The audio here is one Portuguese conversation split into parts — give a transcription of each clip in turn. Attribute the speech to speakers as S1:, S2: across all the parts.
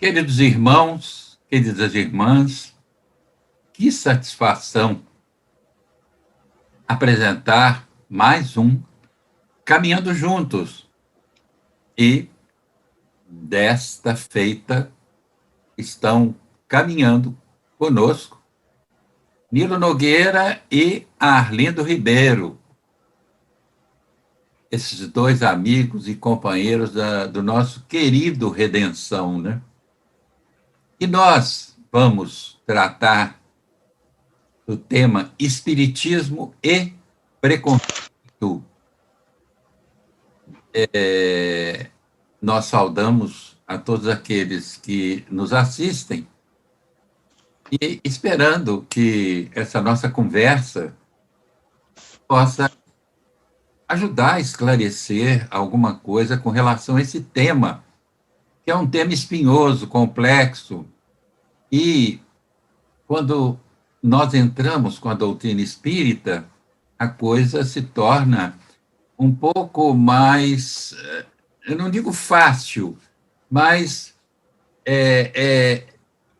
S1: Queridos irmãos, queridas irmãs, que satisfação apresentar mais um Caminhando Juntos. E desta feita estão caminhando conosco Nilo Nogueira e Arlindo Ribeiro, esses dois amigos e companheiros do nosso querido Redenção, né? E nós vamos tratar do tema Espiritismo e Preconceito. Nós saudamos a todos aqueles que nos assistem e esperando que essa nossa conversa possa ajudar a esclarecer alguma coisa com relação a esse tema, que é um tema espinhoso, complexo, e quando nós entramos com a doutrina espírita, a coisa se torna um pouco mais, eu não digo fácil, mas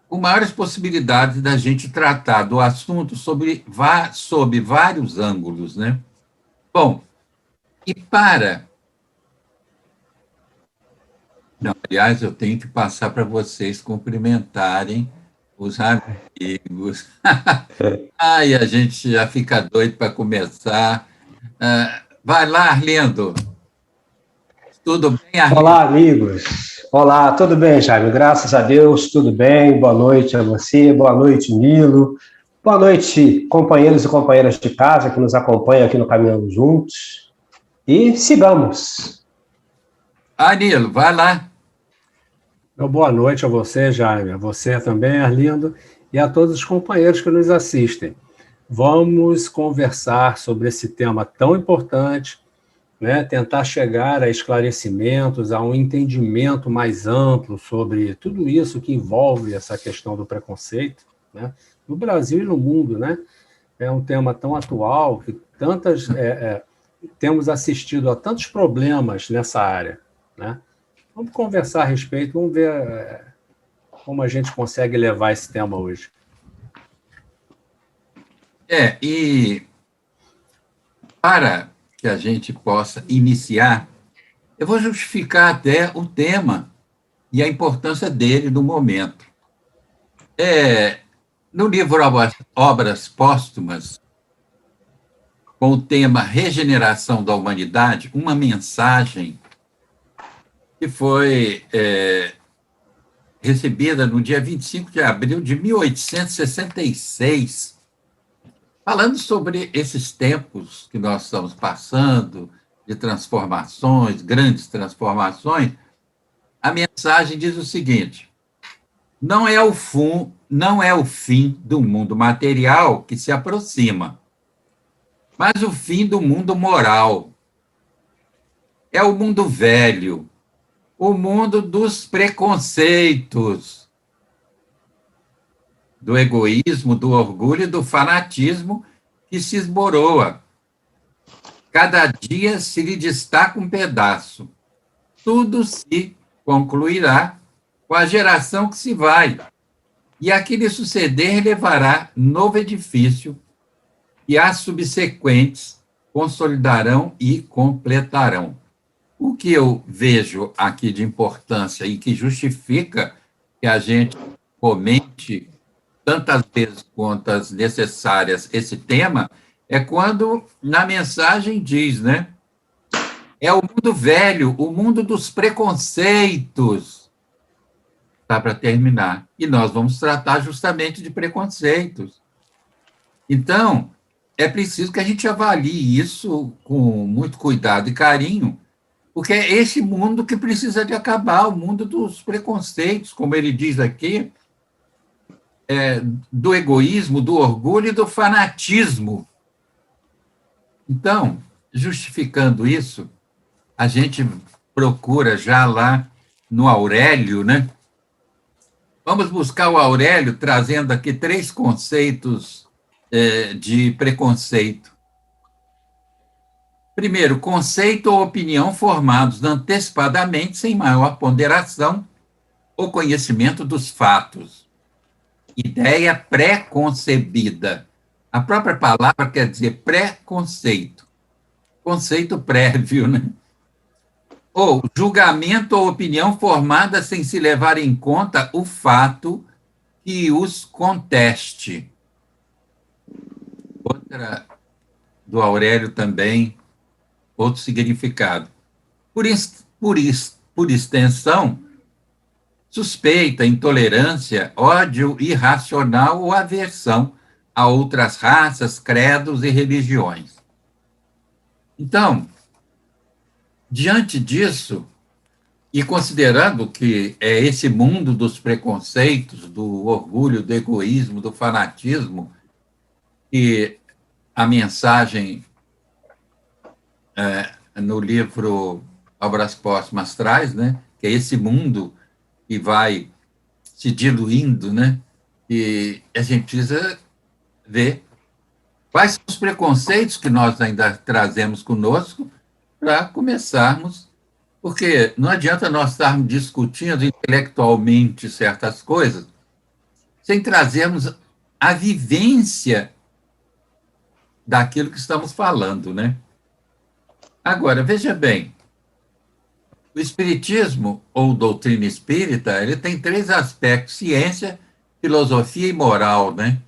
S1: com maiores possibilidades da gente tratar do assunto sob vários ângulos, né? Bom, e Não, aliás, eu tenho que passar para vocês cumprimentarem os amigos. Ai, a gente já fica doido para começar. Vai lá, Arlindo. Tudo bem, Arlindo?
S2: Olá, amigos. Olá, tudo bem, Jaime? Graças a Deus, tudo bem. Boa noite a você, boa noite, Nilo. Boa noite, companheiros e companheiras de casa que nos acompanham aqui no Caminhando Juntos. E sigamos.
S1: Nilo, vai lá.
S3: Boa noite a você, Jaime, a você também, Arlindo, e a todos os companheiros que nos assistem. Vamos conversar sobre esse tema tão importante, né? Tentar chegar a esclarecimentos, a um entendimento mais amplo sobre tudo isso que envolve essa questão do preconceito, né? No Brasil e no mundo, né? É um tema tão atual que temos assistido a tantos problemas nessa área, né? Vamos conversar a respeito, vamos ver como a gente consegue levar esse tema hoje.
S1: E para que a gente possa iniciar, eu vou justificar até o tema e a importância dele no momento. No livro Obras Póstumas, com o tema Regeneração da Humanidade, uma mensagem que foi recebida no dia 25 de abril de 1866, falando sobre esses tempos que nós estamos passando, de transformações, grandes transformações. A mensagem diz o seguinte: não é o fim do mundo material que se aproxima, mas o fim do mundo moral. É o mundo velho, o mundo dos preconceitos, do egoísmo, do orgulho e do fanatismo que se esboroa. Cada dia se lhe destaca um pedaço. Tudo se concluirá com a geração que se vai, e a que lhe suceder levará novo edifício, e as subsequentes consolidarão e completarão. O que eu vejo aqui de importância e que justifica que a gente comente tantas vezes quantas necessárias esse tema, é quando na mensagem diz, né? É o mundo velho, o mundo dos preconceitos. Está para terminar. E nós vamos tratar justamente de preconceitos. Então, é preciso que a gente avalie isso com muito cuidado e carinho, porque é esse mundo que precisa de acabar, o mundo dos preconceitos, como ele diz aqui, do egoísmo, do orgulho e do fanatismo. Então, justificando isso, a gente procura já lá no Aurélio, né? Vamos buscar o Aurélio trazendo aqui 3 conceitos de preconceito. Primeiro, conceito ou opinião formados antecipadamente, sem maior ponderação, o conhecimento dos fatos. Ideia pré-concebida. A própria palavra quer dizer pré-conceito. Conceito prévio, né? Ou julgamento ou opinião formada sem se levar em conta o fato que os conteste. Outra do Aurélio também, outro significado. Por extensão, suspeita, intolerância, ódio irracional ou aversão a outras raças, credos e religiões. Então, diante disso, e considerando que é esse mundo dos preconceitos, do orgulho, do egoísmo, do fanatismo, que a mensagem no livro Obras Póstumas traz, né? Que é esse mundo que vai se diluindo, né? E a gente precisa ver quais são os preconceitos que nós ainda trazemos conosco para começarmos, porque não adianta nós estarmos discutindo intelectualmente certas coisas sem trazermos a vivência daquilo que estamos falando, né? Agora, veja bem, o espiritismo, ou doutrina espírita, ele tem 3 aspectos: ciência, filosofia e moral, né?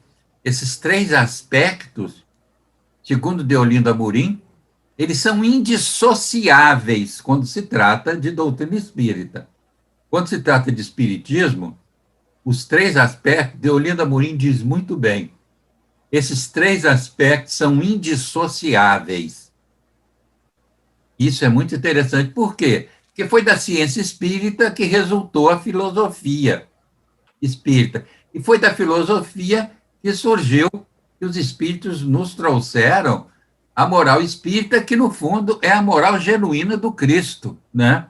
S1: Esses 3 aspectos, segundo Deolinda Amorim, eles são indissociáveis quando se trata de doutrina espírita. Quando se trata de espiritismo, os 3 aspectos, Deolinda Amorim diz muito bem, esses 3 aspectos são indissociáveis. Isso é muito interessante. Por quê? Porque foi da ciência espírita que resultou a filosofia espírita. E foi da filosofia que surgiu, que os espíritos nos trouxeram a moral espírita, que, no fundo, é a moral genuína do Cristo, né?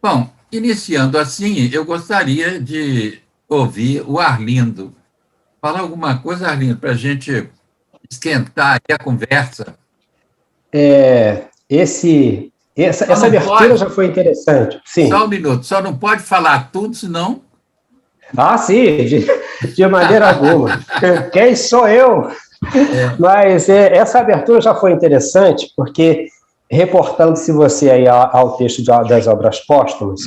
S1: Bom, iniciando assim, eu gostaria de ouvir o Arlindo. Falar alguma coisa, Arlindo, para a gente esquentar aí a conversa.
S2: Essa abertura já foi interessante. Sim.
S1: Só um minuto, só não pode falar tudo, senão...
S2: Ah, sim, de maneira alguma. Quem sou eu? Mas essa abertura já foi interessante, porque, reportando-se você aí ao texto das obras póstumas,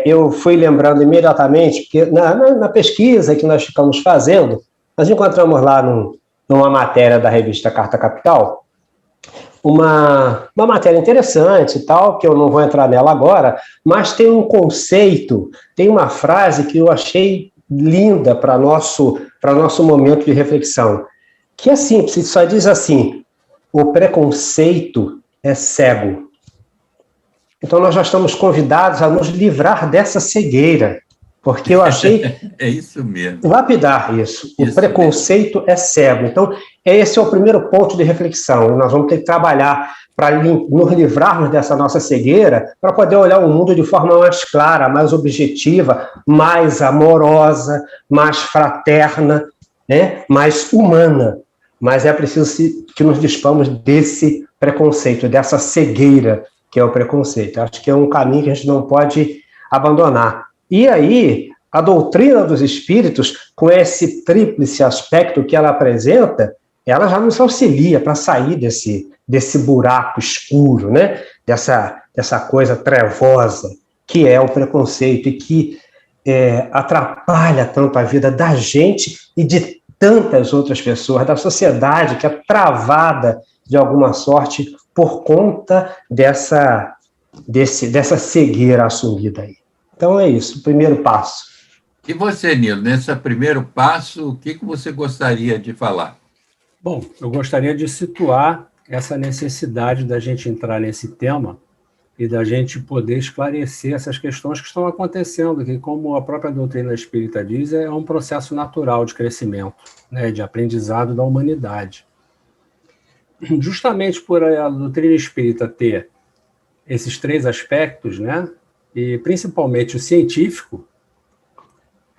S2: eu fui lembrando imediatamente, porque na pesquisa que nós ficamos fazendo, nós encontramos lá numa matéria da revista Carta Capital, uma matéria interessante e tal, que eu não vou entrar nela agora, mas tem um conceito, tem uma frase que eu achei linda para nosso momento de reflexão, que é simples, só diz assim: o preconceito é cego. Então nós já estamos convidados a nos livrar dessa cegueira, porque eu achei...
S1: É isso mesmo.
S2: Lapidar isso. O preconceito mesmo é cego. Então, esse é o primeiro ponto de reflexão. E nós vamos ter que trabalhar para nos livrarmos dessa nossa cegueira, para poder olhar o mundo de forma mais clara, mais objetiva, mais amorosa, mais fraterna, né? Mais humana. Mas é preciso que nos despamos desse preconceito, dessa cegueira que é o preconceito. Acho que é um caminho que a gente não pode abandonar. E aí, a doutrina dos espíritos, com esse tríplice aspecto que ela apresenta, ela já nos auxilia para sair desse buraco escuro, né? Dessa coisa trevosa que é o preconceito e que atrapalha tanto a vida da gente e de tantas outras pessoas, da sociedade que é travada de alguma sorte por conta dessa cegueira assumida aí. Então é isso, o primeiro passo.
S1: E você, Nilo, nesse primeiro passo, o que você gostaria de falar?
S3: Bom, eu gostaria de situar essa necessidade da gente entrar nesse tema e da gente poder esclarecer essas questões que estão acontecendo, que, como a própria doutrina espírita diz, é um processo natural de crescimento, né, de aprendizado da humanidade. Justamente por a doutrina espírita ter esses 3 aspectos, né, e principalmente o científico,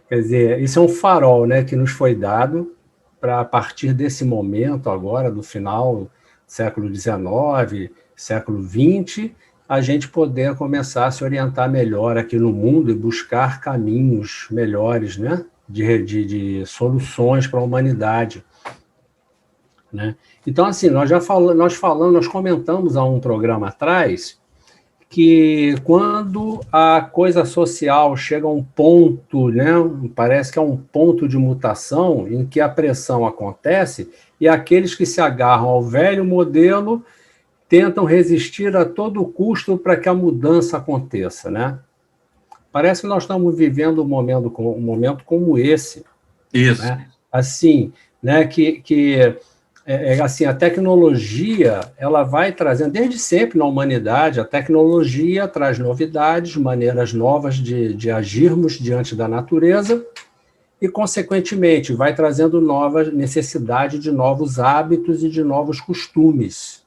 S3: quer dizer, isso é um farol, né, que nos foi dado para, a partir desse momento agora, do final do século XIX, século XX, a gente poder começar a se orientar melhor aqui no mundo e buscar caminhos melhores, né? De soluções para a humanidade, né? Então, assim, nós comentamos há um programa atrás que quando a coisa social chega a um ponto, né, parece que é um ponto de mutação em que a pressão acontece e aqueles que se agarram ao velho modelo tentam resistir a todo custo para que a mudança aconteça, né? Parece que nós estamos vivendo um momento como esse,
S1: Isso.
S3: né? Assim, né, assim, a tecnologia, ela vai trazendo, desde sempre na humanidade, a tecnologia traz novidades, maneiras novas de agirmos diante da natureza e, consequentemente, vai trazendo novas necessidades de novos hábitos e de novos costumes,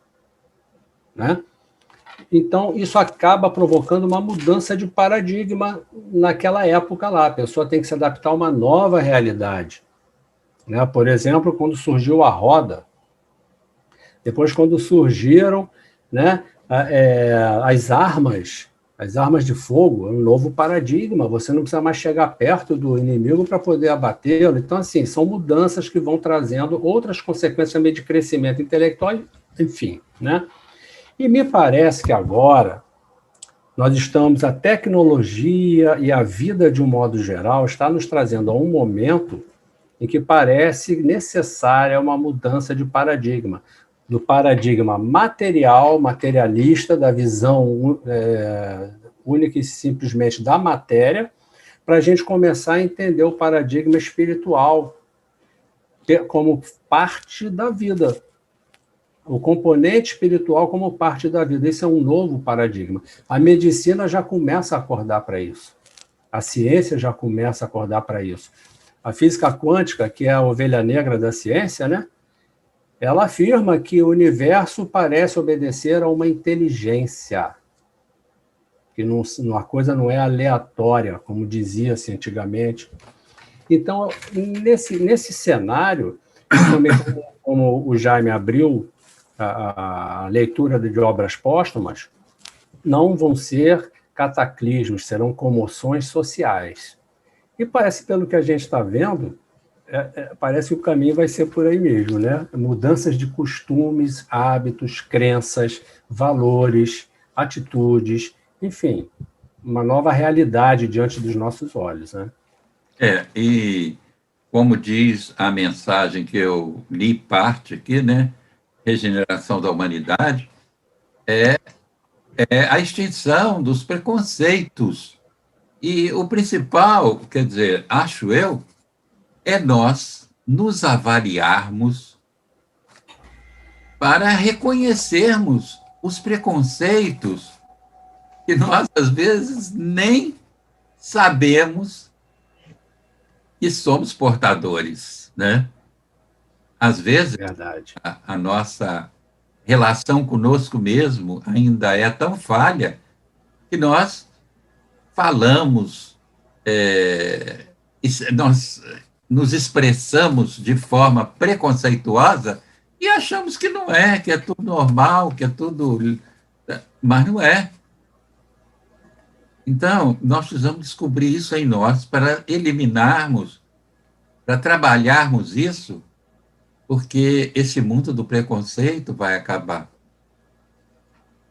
S3: né? Então, isso acaba provocando uma mudança de paradigma naquela época lá. A pessoa tem que se adaptar a uma nova realidade, né? Por exemplo, quando surgiu a roda, depois, quando surgiram, né, as armas de fogo, é um novo paradigma. Você não precisa mais chegar perto do inimigo para poder abatê-lo. Então, assim, são mudanças que vão trazendo outras consequências também de crescimento intelectual, enfim, né? E me parece que agora a tecnologia e a vida de um modo geral está nos trazendo a um momento em que parece necessária uma mudança de paradigma, do paradigma materialista, da visão única e simplesmente da matéria, para a gente começar a entender o paradigma espiritual como parte da vida. O componente espiritual como parte da vida. Esse é um novo paradigma. A medicina já começa a acordar para isso. A ciência já começa a acordar para isso. A física quântica, que é a ovelha negra da ciência, né? Ela afirma que o universo parece obedecer a uma inteligência, que a coisa não é aleatória, como dizia-se antigamente. Então, nesse cenário, como o Jaime abriu a leitura de obras póstumas, não vão ser cataclismos, serão comoções sociais. E parece, pelo que a gente está vendo, parece que o caminho vai ser por aí mesmo, né? Mudanças de costumes, hábitos, crenças, valores, atitudes, enfim, uma nova realidade diante dos nossos olhos, né?
S1: E como diz a mensagem que eu li parte aqui, né? Regeneração da humanidade, é a extinção dos preconceitos. E o principal, quer dizer, acho eu, é nós nos avaliarmos para reconhecermos os preconceitos que nós, às vezes, nem sabemos que somos portadores, né? Às vezes,
S3: Verdade.
S1: a nossa relação conosco mesmo ainda é tão falha que nós falamos, nós nos expressamos de forma preconceituosa e achamos que não é, que é tudo normal, que é tudo... Mas não é. Então, nós precisamos descobrir isso em nós para eliminarmos, para trabalharmos isso, porque esse mundo do preconceito vai acabar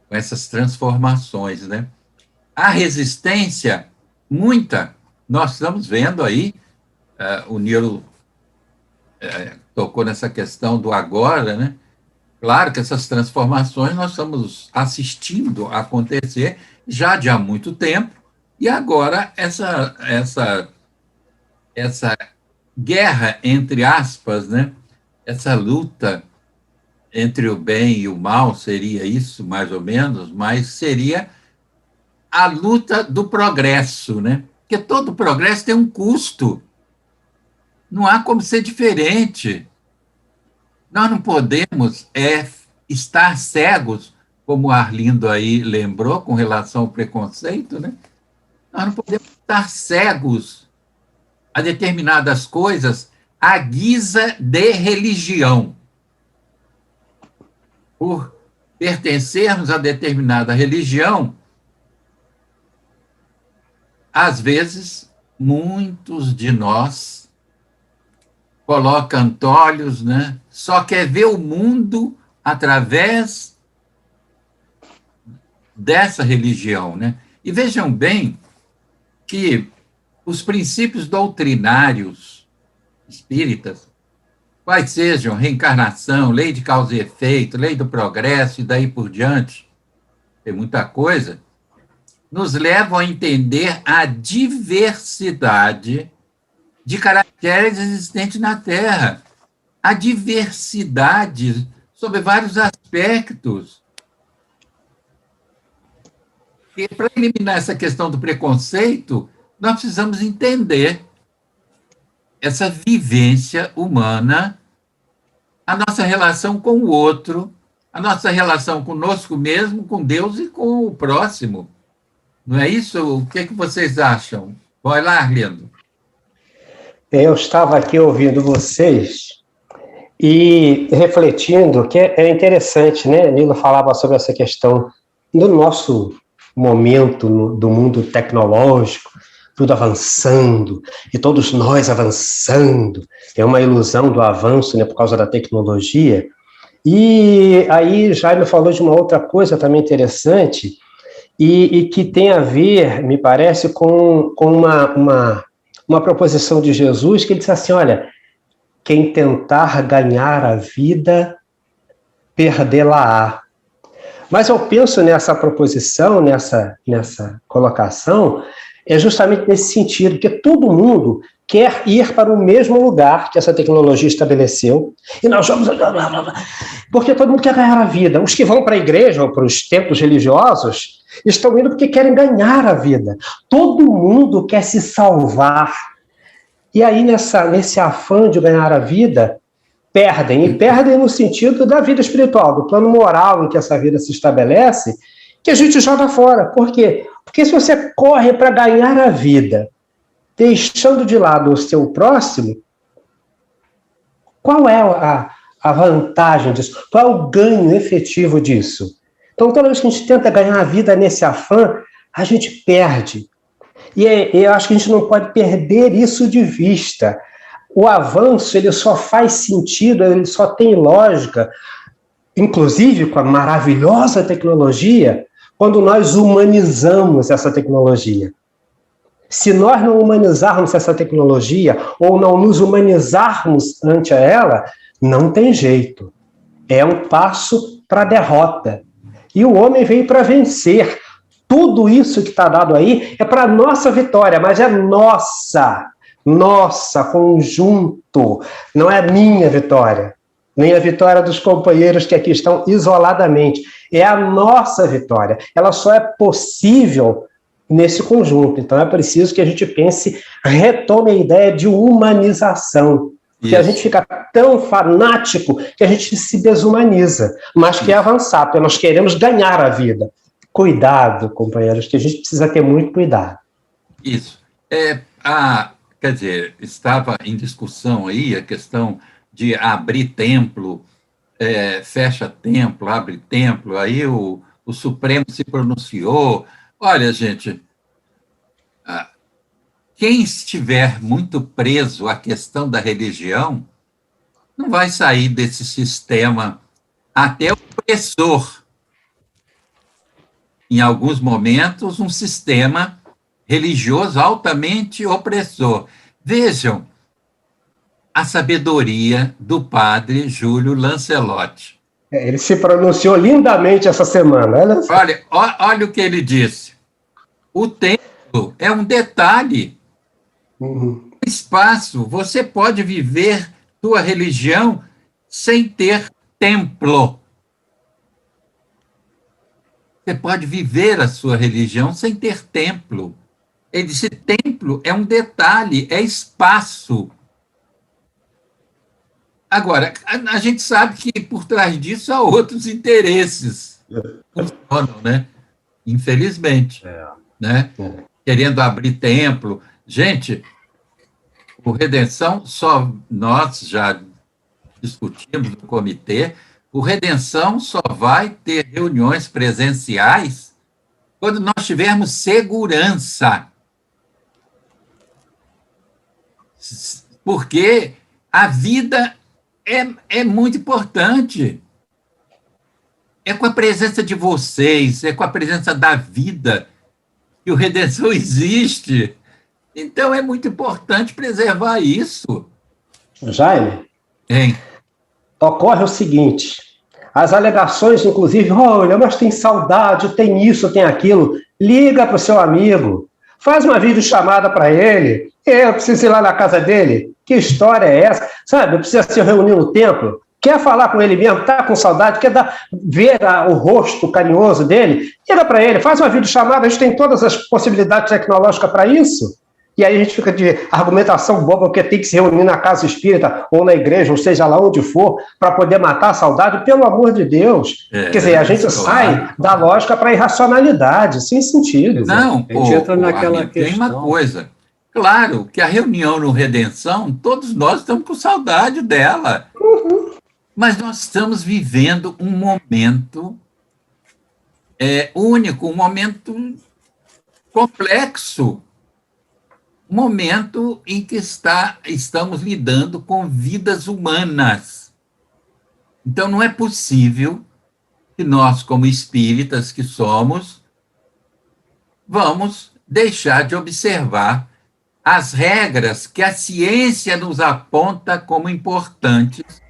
S1: com essas transformações, né? A resistência, muita, nós estamos vendo aí, o Nilo tocou nessa questão do agora, né? Claro que essas transformações nós estamos assistindo acontecer já de há muito tempo, e agora essa guerra, entre aspas, né? Essa luta entre o bem e o mal, seria isso, mais ou menos, mas seria a luta do progresso, né? Porque todo progresso tem um custo. Não há como ser diferente. Nós não podemos estar cegos, como o Arlindo aí lembrou, com relação ao preconceito, né? Nós não podemos estar cegos a determinadas coisas à guisa de religião. Por pertencermos a determinada religião, às vezes, muitos de nós colocam olhos, né? Só quer ver o mundo através dessa religião, né? E vejam bem que os princípios doutrinários espíritas, quais sejam reencarnação, lei de causa e efeito, lei do progresso e daí por diante, tem muita coisa, nos levam a entender a diversidade de caracteres existentes na Terra, a diversidade sob vários aspectos. E para eliminar essa questão do preconceito, nós precisamos entender essa vivência humana, a nossa relação com o outro, a nossa relação conosco mesmo, com Deus e com o próximo. Não é isso? O que é que vocês acham? Vai lá, Arlindo.
S2: Eu estava aqui ouvindo vocês e refletindo que é interessante, né? Nilo falava sobre essa questão do nosso momento do mundo tecnológico, tudo avançando, e todos nós avançando, é uma ilusão do avanço, né, por causa da tecnologia. E aí Jaime falou de uma outra coisa também interessante, e que tem a ver, me parece, com uma proposição de Jesus, que ele disse assim, olha, quem tentar ganhar a vida, perdê-la-á. Mas eu penso nessa proposição, nessa colocação, é justamente nesse sentido, que todo mundo quer ir para o mesmo lugar que essa tecnologia estabeleceu, e nós vamos... Porque todo mundo quer ganhar a vida. Os que vão para a igreja ou para os templos religiosos estão indo porque querem ganhar a vida. Todo mundo quer se salvar. E aí, nesse afã de ganhar a vida, perdem. E perdem no sentido da vida espiritual, do plano moral em que essa vida se estabelece, que a gente joga fora. Por quê? Porque se você corre para ganhar a vida, deixando de lado o seu próximo, qual é a vantagem disso? Qual é o ganho efetivo disso? Então, toda vez que a gente tenta ganhar a vida nesse afã, a gente perde. E eu acho que a gente não pode perder isso de vista. O avanço, ele só faz sentido, ele só tem lógica, inclusive com a maravilhosa tecnologia, quando nós humanizamos essa tecnologia. Se nós não humanizarmos essa tecnologia, ou não nos humanizarmos ante ela, não tem jeito. É um passo para a derrota. E o homem veio para vencer. Tudo isso que está dado aí é para a nossa vitória, mas é nossa, conjunto. Não é minha vitória, nem a vitória dos companheiros que aqui estão isoladamente. É a nossa vitória. Ela só é possível nesse conjunto. Então é preciso que a gente pense, retome a ideia de humanização. Que a gente fica tão fanático que a gente se desumaniza, mas que é avançar, porque nós queremos ganhar a vida. Cuidado, companheiros, que a gente precisa ter muito cuidado.
S1: Isso. Quer dizer, estava em discussão aí a questão de abrir templo, fecha templo, abre templo, aí o Supremo se pronunciou. Olha, gente, quem estiver muito preso à questão da religião não vai sair desse sistema, até o opressor. Em alguns momentos, um sistema religioso altamente opressor. Vejam a sabedoria do padre Júlio Lancelotti.
S2: Ele se pronunciou lindamente essa semana.
S1: Olha o que ele disse. O templo é um detalhe. Espaço. Você pode viver sua religião sem ter templo. Você pode viver a sua religião sem ter templo. Ele disse, templo é um detalhe, é espaço. Agora, a gente sabe que por trás disso há outros interesses. Funcionam, né? Infelizmente. Né? Querendo abrir templo. Gente, o Redenção, só nós já discutimos no comitê, O Redenção só vai ter reuniões presenciais quando nós tivermos segurança. Porque a vida é muito importante. É com a presença de vocês, é com a presença da vida que o Redenção existe. Então, é muito importante preservar isso.
S2: Jaime,
S1: Hein?
S2: ocorre o seguinte, as alegações, inclusive, olha, mas tem saudade, tem isso, tem aquilo, liga para o seu amigo, faz uma videochamada para ele, eu preciso ir lá na casa dele, que história é essa? Sabe, precisa se reunir no templo, quer falar com ele mesmo, está com saudade, quer ver o rosto carinhoso dele, liga para ele, faz uma videochamada, a gente tem todas as possibilidades tecnológicas para isso. E aí a gente fica de argumentação boba, porque tem que se reunir na casa espírita, ou na igreja, ou seja lá onde for, para poder matar a saudade, pelo amor de Deus. Quer dizer, a gente sai da lógica para a irracionalidade, sem sentido.
S1: Não,
S3: a gente entra naquela questão.
S1: Tem uma coisa. Claro que a reunião no Redenção, todos nós estamos com saudade dela. Mas nós estamos vivendo um momento único, um momento complexo. Momento em que estamos lidando com vidas humanas. Então, não é possível que nós, como espíritas que somos, vamos deixar de observar as regras que a ciência nos aponta como importantes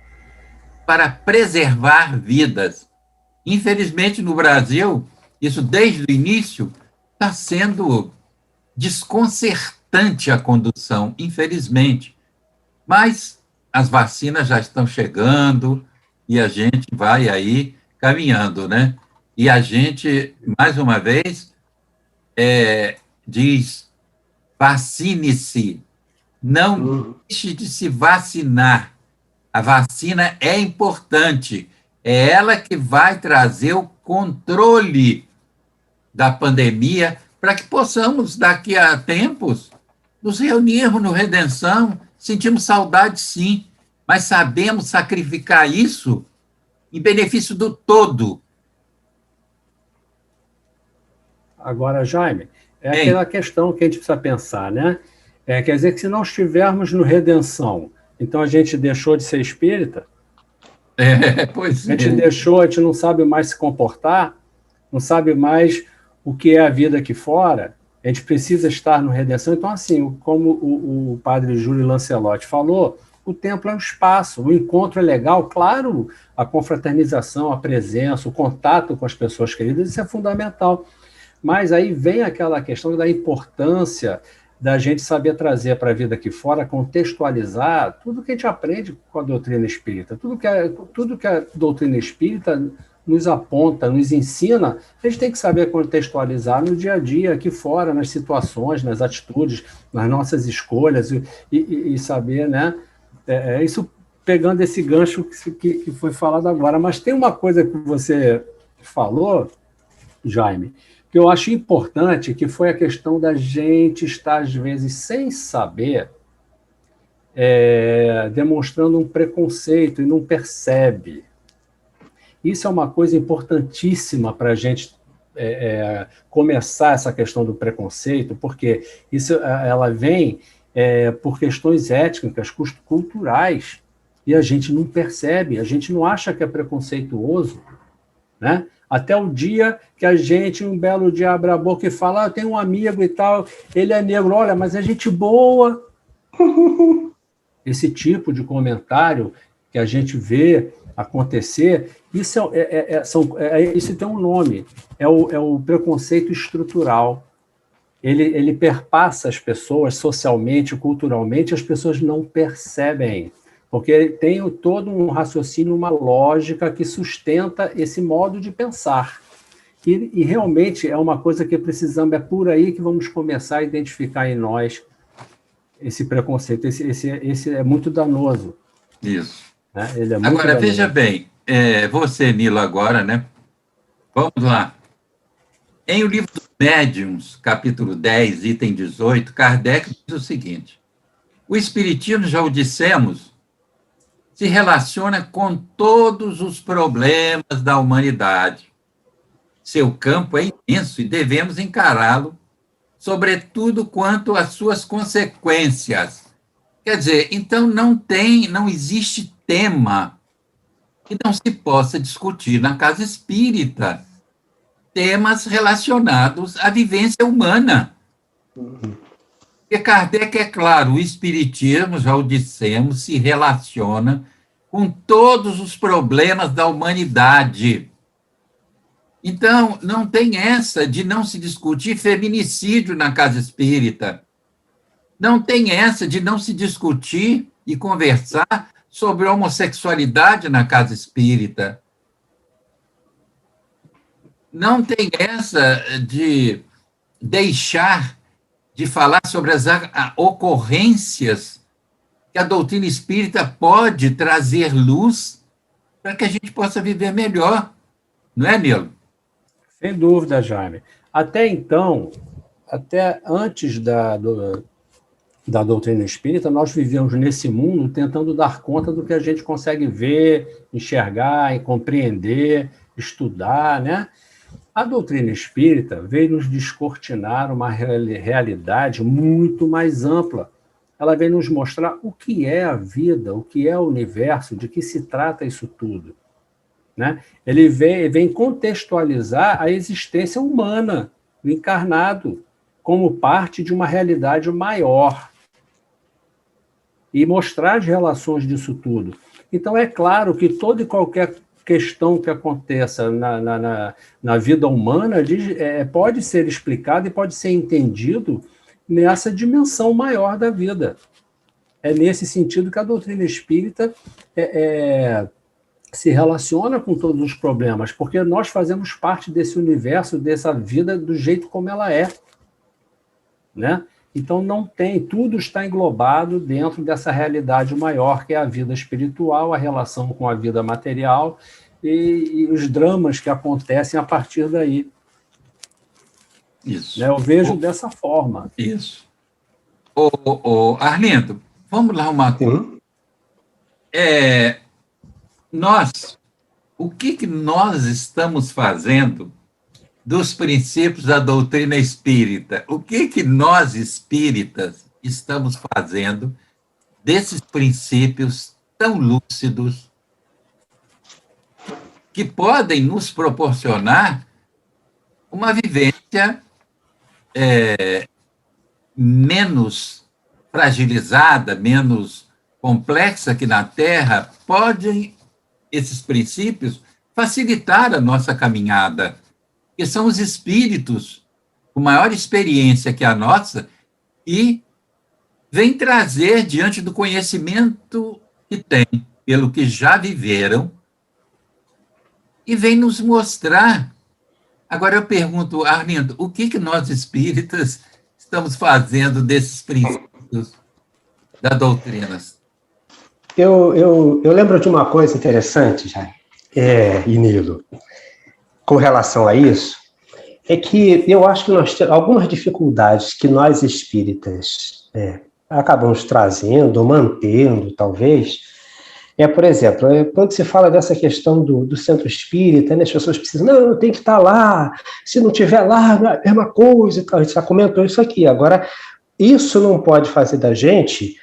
S1: para preservar vidas. Infelizmente, no Brasil, isso desde o início está sendo desconcertante a condução, infelizmente. Mas as vacinas já estão chegando e a gente vai aí caminhando, né? E a gente, mais uma vez, diz, vacine-se, não deixe de se vacinar. A vacina é importante, é ela que vai trazer o controle da pandemia para que possamos, daqui a tempos, nos reunirmos no Redenção, sentimos saudade, sim, mas sabemos sacrificar isso em benefício do todo.
S3: Agora, Jaime, aquela questão que a gente precisa pensar, né? Quer dizer que se não estivermos no Redenção, então a gente deixou de ser espírita?
S1: Pois
S3: é. A gente deixou, a gente não sabe mais se comportar, não sabe mais o que é a vida aqui fora. A gente precisa estar no Redenção. Então, assim, como o padre Júlio Lancelotti falou, o templo é um espaço, o encontro é legal, claro, a confraternização, a presença, o contato com as pessoas queridas, isso é fundamental. Mas aí vem aquela questão da importância da gente saber trazer para a vida aqui fora, contextualizar tudo que a gente aprende com a doutrina espírita, tudo que a doutrina espírita nos aponta, nos ensina, a gente tem que saber contextualizar no dia a dia, aqui fora, nas situações, nas atitudes, nas nossas escolhas, e saber, né? Isso pegando esse gancho que foi falado agora. Mas tem uma coisa que você falou, Jaime, que eu acho importante, que foi a questão da gente estar, às vezes, sem saber, demonstrando um preconceito e não percebe. Isso é uma coisa importantíssima para a gente começar essa questão do preconceito, porque ela vem por questões étnicas, culturais, e a gente não percebe, a gente não acha que é preconceituoso, né? Até o dia que a gente, um belo dia, abre a boca e fala, eu tenho um amigo e tal, ele é negro, olha, mas é gente boa. Esse tipo de comentário que a gente vê acontecer, isso isso tem um nome, é o preconceito estrutural. Ele perpassa as pessoas socialmente, culturalmente, as pessoas não percebem, porque tem todo um raciocínio, uma lógica que sustenta esse modo de pensar. E realmente é uma coisa que precisamos, é por aí que vamos começar a identificar em nós esse preconceito. Esse é muito danoso.
S1: Isso.
S3: Né? Ele é muito
S1: agora,
S3: danoso.
S1: Veja bem, você, Nilo, agora, né? Vamos lá. Em O Livro dos Médiuns, capítulo 10, item 18, Kardec diz o seguinte: o Espiritismo, já o dissemos, se relaciona com todos os problemas da humanidade. Seu campo é imenso e devemos encará-lo, sobretudo quanto às suas consequências. Quer dizer, então não existe tema que não se possa discutir na casa espírita, temas relacionados à vivência humana. Porque Kardec, é claro, o espiritismo, já o dissemos, se relaciona com todos os problemas da humanidade. Então, não tem essa de não se discutir feminicídio na casa espírita. Não tem essa de não se discutir e conversar sobre homossexualidade na casa espírita. Não tem essa de deixar de falar sobre as ocorrências que a doutrina espírita pode trazer luz para que a gente possa viver melhor. Não é, Nilo?
S3: Sem dúvida, Jaime. Até então, até antes da doutrina espírita, nós vivíamos nesse mundo tentando dar conta do que a gente consegue ver, enxergar e compreender, estudar, né? A doutrina espírita veio nos descortinar uma realidade muito mais ampla. Ela veio nos mostrar o que é a vida, o que é o universo, de que se trata isso tudo. Né? Ele vem contextualizar a existência humana, o encarnado, como parte de uma realidade maior. E mostrar as relações disso tudo. Então, é claro que toda e qualquer questão que aconteça na vida humana pode ser explicada e pode ser entendido nessa dimensão maior da vida. É nesse sentido que a doutrina espírita se relaciona com todos os problemas, porque nós fazemos parte desse universo, dessa vida, do jeito como ela é. Né? Então, tudo está englobado dentro dessa realidade maior, que é a vida espiritual, a relação com a vida material e os dramas que acontecem a partir daí.
S1: Isso.
S3: Né? Eu vejo dessa forma.
S1: Isso. Arlindo, vamos lá uma coisa. O que nós estamos fazendo dos princípios da doutrina espírita? O que nós, espíritas, estamos fazendo desses princípios tão lúcidos que podem nos proporcionar uma vivência menos fragilizada, menos complexa que na Terra? Podem esses princípios facilitar a nossa caminhada, que são os espíritos com maior experiência que a nossa e vem trazer, diante do conhecimento que têm, pelo que já viveram, e vem nos mostrar. Agora eu pergunto, Arlindo, o que nós espíritas estamos fazendo desses princípios da doutrina?
S2: Eu lembro de uma coisa interessante, Jaime, e Nilo, com relação a isso, é que eu acho que nós temos algumas dificuldades que nós espíritas acabamos trazendo, ou mantendo, talvez. Por exemplo, quando se fala dessa questão do centro espírita, né, as pessoas precisam, não, tem que estar lá, se não estiver lá, é a mesma coisa, a gente já comentou isso aqui. Agora, isso não pode fazer da gente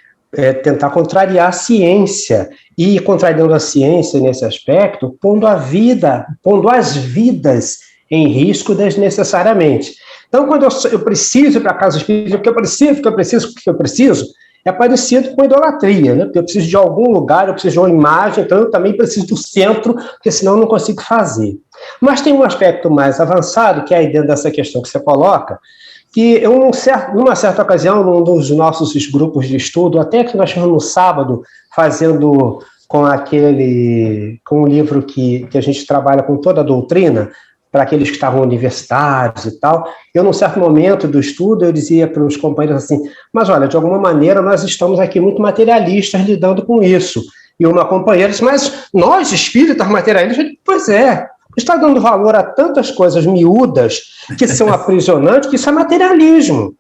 S2: tentar contrariar a ciência, e contrariando a ciência nesse aspecto, pondo as vidas em risco desnecessariamente. Então, quando eu preciso ir para a casa espírita, porque eu preciso, é parecido com idolatria, né? Porque eu preciso de algum lugar, eu preciso de uma imagem, então eu também preciso do centro, porque senão eu não consigo fazer. Mas tem um aspecto mais avançado, que é aí dentro dessa questão que você coloca, que numa certa ocasião, num dos nossos grupos de estudo, até que nós fomos no sábado, fazendo com um livro que a gente trabalha com toda a doutrina, para aqueles que estavam universitários e tal, eu, num certo momento do estudo, eu dizia para os companheiros assim, mas olha, de alguma maneira nós estamos aqui muito materialistas lidando com isso. E uma companheira disse, mas nós, espíritas materialistas, pois é, está dando valor a tantas coisas miúdas que são aprisionantes, que isso é materialismo.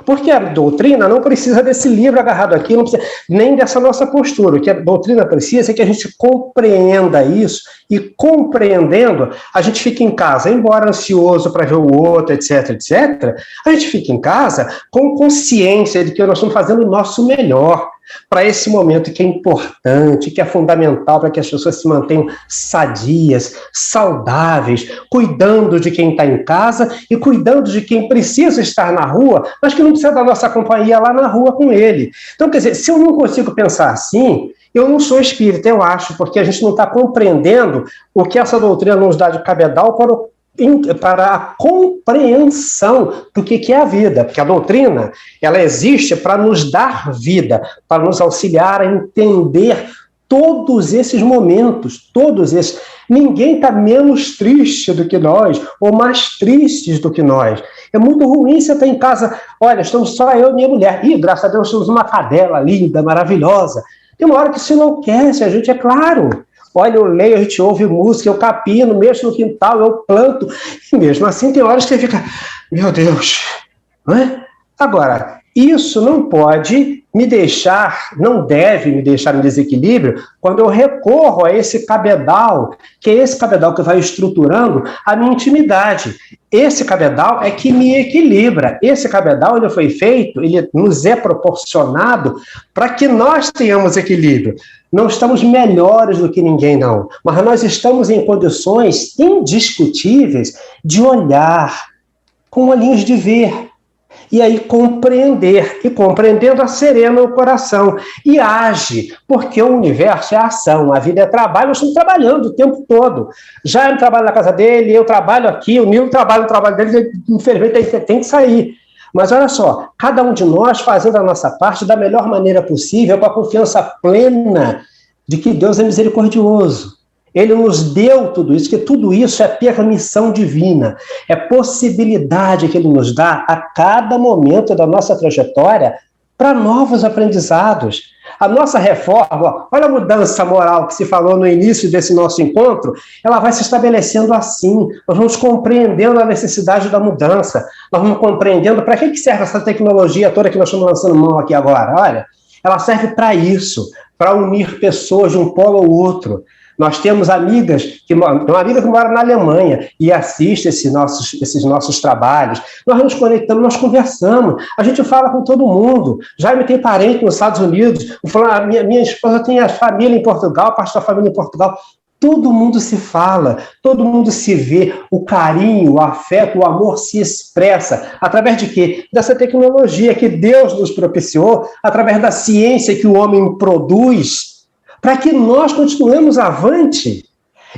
S2: Porque a doutrina não precisa desse livro agarrado aqui, não precisa nem dessa nossa postura. O que a doutrina precisa é que a gente compreenda isso, e compreendendo, a gente fica em casa, embora ansioso para ver o outro, etc, etc, a gente fica em casa com consciência de que nós estamos fazendo o nosso melhor para esse momento que é importante, que é fundamental para que as pessoas se mantenham sadias, saudáveis, cuidando de quem está em casa e cuidando de quem precisa estar na rua, mas que não precisa da nossa companhia lá na rua com ele. Então, quer dizer, se eu não consigo pensar assim, eu não sou espírita, eu acho, porque a gente não está compreendendo o que essa doutrina nos dá de cabedal para a compreensão do que é a vida, porque a doutrina, ela existe para nos dar vida, para nos auxiliar a entender todos esses momentos, todos esses. Ninguém está menos triste do que nós, ou mais tristes do que nós. É muito ruim você estar em casa, olha, estamos só eu e minha mulher, e graças a Deus temos uma cadela linda, maravilhosa. Tem uma hora que isso enlouquece a gente, é claro. Olha, eu leio, a gente ouve música, eu capino, mexo no quintal, eu planto. E mesmo assim tem horas que você fica, meu Deus, não é? Agora, isso não pode me deixar, não deve me deixar em desequilíbrio quando eu recorro a esse cabedal, que é esse cabedal que vai estruturando a minha intimidade. Esse cabedal é que me equilibra. Esse cabedal, ele foi feito, ele nos é proporcionado para que nós tenhamos equilíbrio. Não estamos melhores do que ninguém, não. Mas nós estamos em condições indiscutíveis de olhar com olhinhos de ver. E aí compreender, e compreendendo serena o coração, e age, porque o universo é ação, a vida é trabalho, nós estamos trabalhando o tempo todo. Já ele trabalha na casa dele, eu trabalho aqui, o Nilo trabalha no trabalho dele, infelizmente tem que sair. Mas olha só, cada um de nós fazendo a nossa parte da melhor maneira possível, com a confiança plena de que Deus é misericordioso. Ele nos deu tudo isso, que tudo isso é permissão divina, é possibilidade que ele nos dá a cada momento da nossa trajetória para novos aprendizados. A nossa reforma, olha a mudança moral que se falou no início desse nosso encontro, ela vai se estabelecendo assim, nós vamos compreendendo a necessidade da mudança, nós vamos compreendendo para que serve essa tecnologia toda que nós estamos lançando mão aqui agora. Olha, ela serve para isso, para unir pessoas de um polo ao outro. Nós temos amigas, uma amiga que mora na Alemanha e assiste esses nossos trabalhos. Nós nos conectamos, nós conversamos, a gente fala com todo mundo. Jaime tem parente nos Estados Unidos, minha esposa tem a família em Portugal, parte da família em Portugal. Todo mundo se fala, todo mundo se vê, o carinho, o afeto, o amor se expressa. Através de quê? Dessa tecnologia que Deus nos propiciou, através da ciência que o homem produz, para que nós continuemos avante.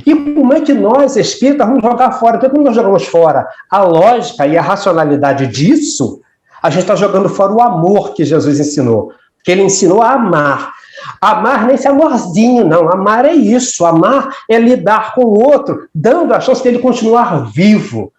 S2: E como é que nós, espíritas, vamos jogar fora? Porque quando nós jogamos fora a lógica e a racionalidade disso, a gente está jogando fora o amor que Jesus ensinou. Que ele ensinou a amar. Amar nesse amorzinho, não. Amar é isso. Amar é lidar com o outro, dando a chance dele continuar vivo,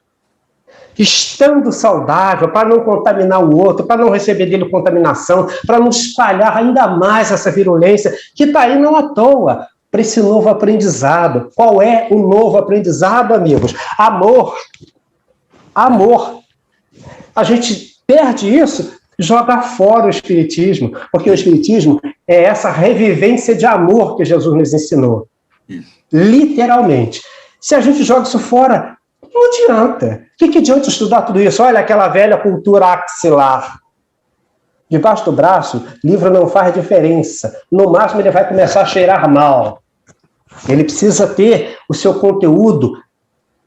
S2: estando saudável, para não contaminar o outro, para não receber dele contaminação, para não espalhar ainda mais essa virulência, que está aí não à toa, para esse novo aprendizado. Qual é o novo aprendizado, amigos? Amor. Amor. A gente perde isso, joga fora o Espiritismo, porque o Espiritismo é essa revivência de amor que Jesus nos ensinou. Literalmente. Se a gente joga isso fora, não adianta. O que adianta estudar tudo isso? Olha aquela velha cultura axilar. Debaixo do braço, livro não faz diferença. No máximo, ele vai começar a cheirar mal. Ele precisa ter o seu conteúdo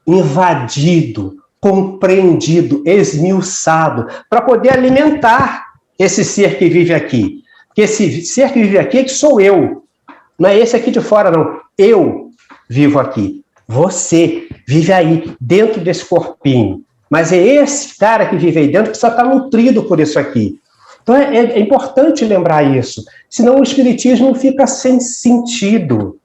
S2: invadido, compreendido, esmiuçado, para poder alimentar esse ser que vive aqui. Porque esse ser que vive aqui é que sou eu. Não é esse aqui de fora, não. Eu vivo aqui. Você vive aí, dentro desse corpinho. Mas é esse cara que vive aí dentro que precisa estar nutrido por isso aqui. Então é importante lembrar isso. Senão o Espiritismo fica sem sentido.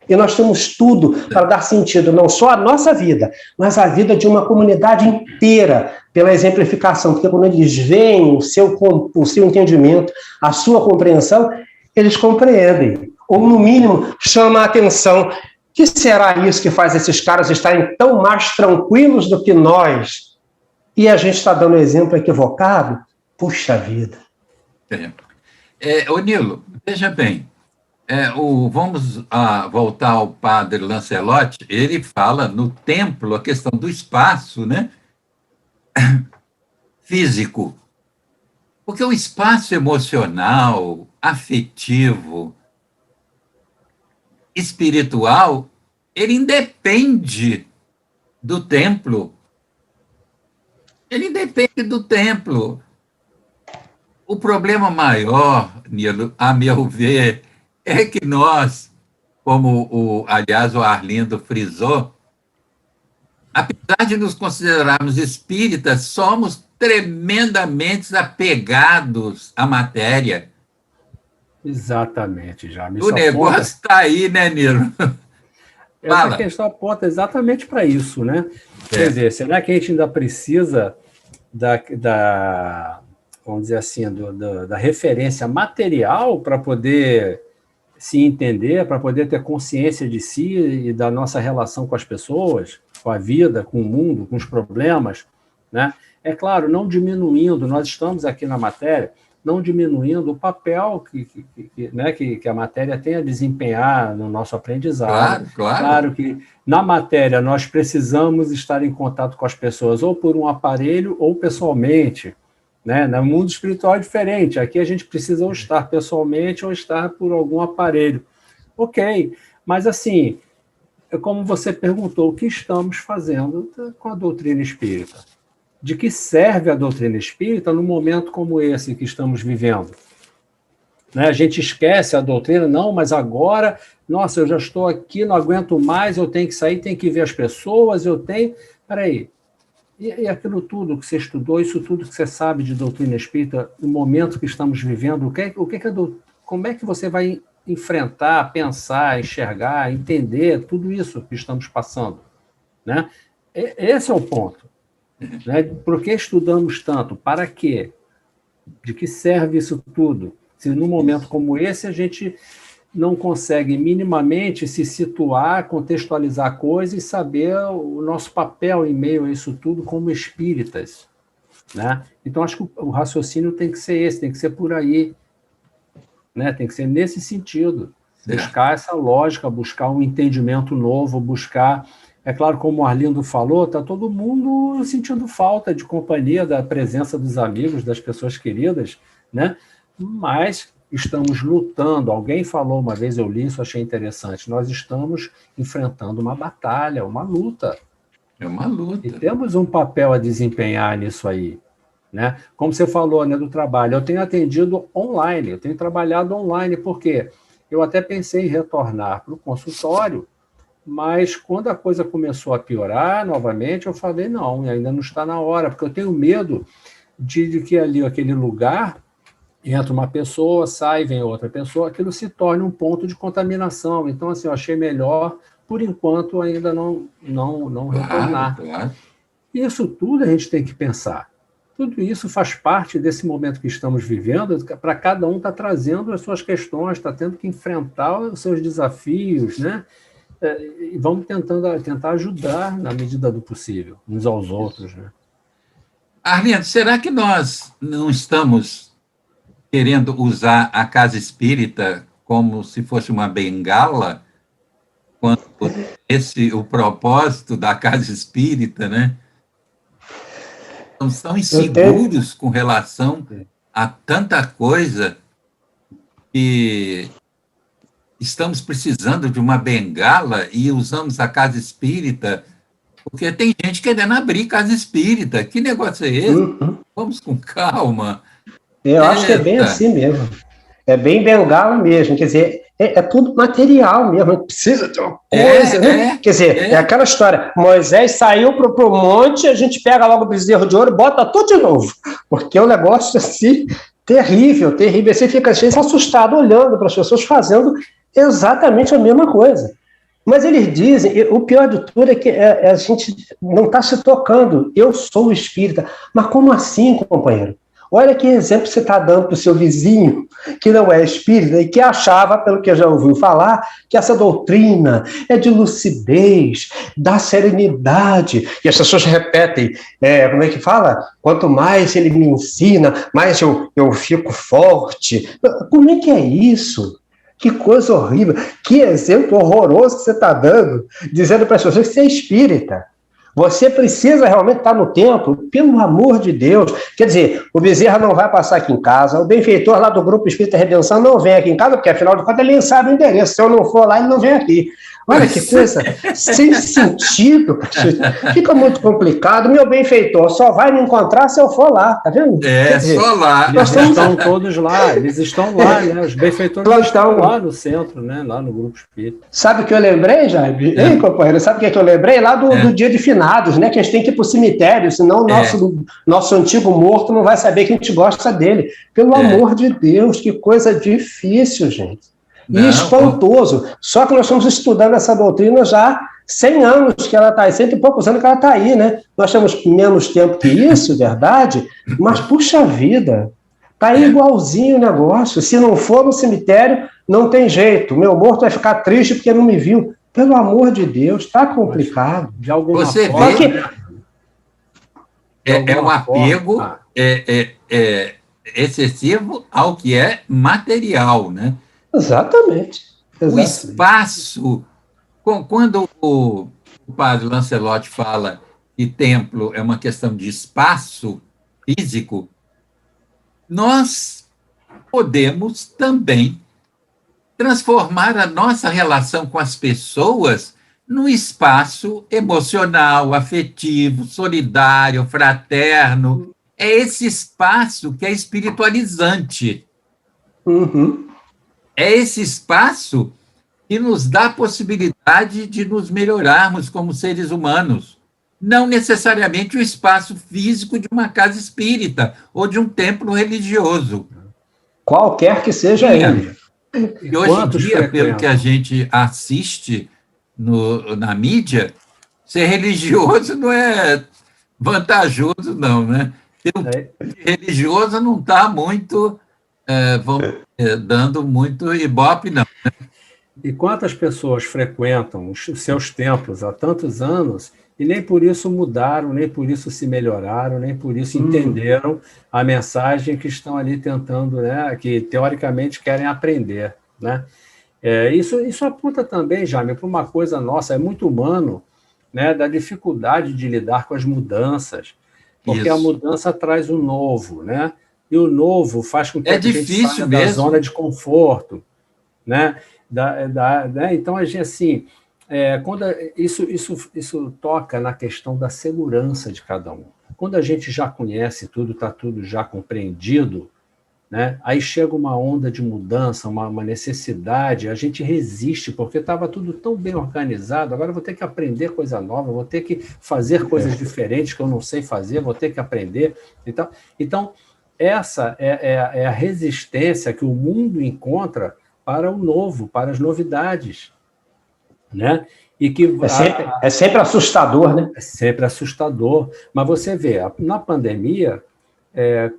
S2: E nós temos tudo para dar sentido, não só à nossa vida, mas à vida de uma comunidade inteira, pela exemplificação. Porque quando eles veem o seu entendimento, a sua compreensão, eles compreendem. Ou, no mínimo, chamam a atenção. Que será isso que faz esses caras estarem tão mais tranquilos do que nós? E a gente está dando exemplo equivocado? Puxa vida.
S1: Ô Nilo, veja bem, vamos voltar ao padre Lancelotti. Ele fala no templo a questão do espaço, né, físico, porque o espaço emocional, afetivo, espiritual, ele independe do templo. Ele independe do templo. O problema maior, Nilo, a meu ver, é que nós, como aliás, o Arlindo frisou, apesar de nos considerarmos espíritas, somos tremendamente apegados à matéria.
S3: Exatamente, já.
S1: O negócio está aí, né, Nilo?
S3: Essa questão aponta exatamente para isso, né? Quer dizer, será que a gente ainda precisa vamos dizer assim, da referência material para poder se entender, para poder ter consciência de si e da nossa relação com as pessoas, com a vida, com o mundo, com os problemas, né? É claro, não diminuindo, nós estamos aqui na matéria, não diminuindo o papel que a matéria tem a desempenhar no nosso aprendizado. Claro que na matéria nós precisamos estar em contato com as pessoas, ou por um aparelho, ou pessoalmente, né? No mundo espiritual é diferente, aqui a gente precisa ou estar pessoalmente, ou estar por algum aparelho. Ok, mas assim, como você perguntou, o que estamos fazendo com a doutrina espírita? De que serve a doutrina espírita no momento como esse que estamos vivendo? Né? A gente esquece a doutrina, não, mas agora, nossa, eu já estou aqui, não aguento mais, eu tenho que sair, tenho que ver as pessoas, eu tenho... Peraí, e aquilo tudo que você estudou, isso tudo que você sabe de doutrina espírita, no momento que estamos vivendo, como é que você vai enfrentar, pensar, enxergar, entender tudo isso que estamos passando? Né? Esse é o ponto. Né? Por que estudamos tanto? Para quê? De que serve isso tudo? Se num momento como esse a gente não consegue minimamente se situar, contextualizar a coisa e saber o nosso papel em meio a isso tudo como espíritas. Né? Então, acho que o raciocínio tem que ser esse, tem que ser por aí. Né? Tem que ser nesse sentido. Buscar essa lógica, buscar um entendimento novo, buscar... É claro, como o Arlindo falou, está todo mundo sentindo falta de companhia, da presença dos amigos, das pessoas queridas, né? Mas estamos lutando. Alguém falou uma vez, eu li isso, achei interessante. Nós estamos enfrentando uma batalha, uma luta.
S1: É uma luta.
S3: E temos um papel a desempenhar nisso aí. Né? Como você falou, né, do trabalho, eu tenho atendido online, eu tenho trabalhado online, porque eu até pensei em retornar para o consultório, mas quando a coisa começou a piorar novamente, eu falei, não, ainda não está na hora, porque eu tenho medo de que ali, aquele lugar, entra uma pessoa, sai, vem outra pessoa, aquilo se torne um ponto de contaminação. Então, assim, eu achei melhor, por enquanto, ainda não retornar.
S1: Claro.
S3: Isso tudo a gente tem que pensar. Tudo isso faz parte desse momento que estamos vivendo, para cada um estar trazendo as suas questões, está tendo que enfrentar os seus desafios, né? E vamos tentar ajudar na medida do possível, uns aos outros. Né?
S1: Arlindo, será que nós não estamos querendo usar a casa espírita como se fosse uma bengala, quando o propósito da casa espírita, né? Estamos tão inseguros com relação a tanta coisa que estamos precisando de uma bengala e usamos a casa espírita, porque tem gente querendo abrir casa espírita. Que negócio é esse? Vamos com calma.
S2: Eu acho que é bem assim mesmo. É bem bengala mesmo. Quer dizer, é tudo material mesmo. Precisa de uma coisa, né? Quer dizer, é aquela história. Moisés saiu para o monte, a gente pega logo o bezerro de ouro e bota tudo de novo. Porque é um negócio assim, terrível, terrível. Você fica às vezes assustado olhando para as pessoas fazendo exatamente a mesma coisa. Mas eles dizem, o pior de tudo é que a gente não está se tocando. Eu sou espírita. Mas como assim, companheiro? Olha que exemplo você está dando para o seu vizinho, que não é espírita, e que achava, pelo que já ouviu falar, que essa doutrina é de lucidez, da serenidade. E as pessoas repetem, como é que fala? Quanto mais ele me ensina, mais eu fico forte. Como é que é isso? Que coisa horrível, que exemplo horroroso que você está dando, dizendo para as pessoas que você é espírita. Você precisa realmente estar no templo, pelo amor de Deus. Quer dizer, o Bezerra não vai passar aqui em casa, o benfeitor lá do Grupo Espírita Redenção não vem aqui em casa, porque afinal de contas ele nem sabe o endereço. Se eu não for lá, ele não vem aqui. Olha que coisa sem sentido. Fica muito complicado. Meu benfeitor só vai me encontrar se eu for lá, tá vendo?
S1: Só lá.
S3: Eles estão todos lá, né? Os benfeitores estão lá no centro, né? Lá no Grupo Espírita.
S2: Sabe o que eu lembrei, Jaime? Ei, companheiro, sabe o que eu lembrei? Lá do dia de finados, né? Que a gente tem que ir pro cemitério, senão o nosso antigo morto não vai saber que a gente gosta dele. Pelo amor de Deus, que coisa difícil, gente. E espantoso. Só que nós estamos estudando essa doutrina já há 100 anos que ela está aí, 100 e poucos anos que ela está aí, né? Nós temos menos tempo que isso, verdade, mas, puxa vida, está aí igualzinho o negócio. Se não for no cemitério, não tem jeito. O meu morto vai ficar triste porque não me viu. Pelo amor de Deus, está complicado.
S3: De alguma
S1: Você
S3: forma,
S1: vê, é um apego excessivo ao que é material, né?
S2: Exatamente.
S1: O espaço, quando o padre Lancelotti fala que templo é uma questão de espaço físico, nós podemos também transformar a nossa relação com as pessoas num espaço emocional, afetivo, solidário, fraterno. É esse espaço que é espiritualizante.
S2: Uhum.
S1: É esse espaço que nos dá a possibilidade de nos melhorarmos como seres humanos. Não necessariamente o espaço físico de uma casa espírita ou de um templo religioso.
S2: Qualquer que seja ele.
S1: E hoje em dia, pelo que a gente assiste na mídia, ser religioso não é vantajoso, não, né? Religioso não está muito... dando muito ibope, não.
S3: E quantas pessoas frequentam os seus templos há tantos anos e nem por isso mudaram, nem por isso se melhoraram, nem por isso entenderam a mensagem que estão ali tentando, né, que teoricamente querem aprender, né? Isso aponta também, Jaime, para uma coisa nossa, é muito humano, né, da dificuldade de lidar com as mudanças, porque a mudança traz o novo, né? E o novo faz com que a gente saia da zona de conforto, né? Então, a gente, assim, quando isso toca na questão da segurança de cada um. Quando a gente já conhece tudo, está tudo já compreendido, né? Aí chega uma onda de mudança, uma necessidade, a gente resiste, porque estava tudo tão bem organizado, agora eu vou ter que aprender coisa nova, vou ter que fazer coisas diferentes que eu não sei fazer, vou ter que aprender. Então essa é a resistência que o mundo encontra para o novo, para as novidades, né? E que
S2: é sempre assustador, né?
S3: É sempre assustador. Mas você vê, na pandemia,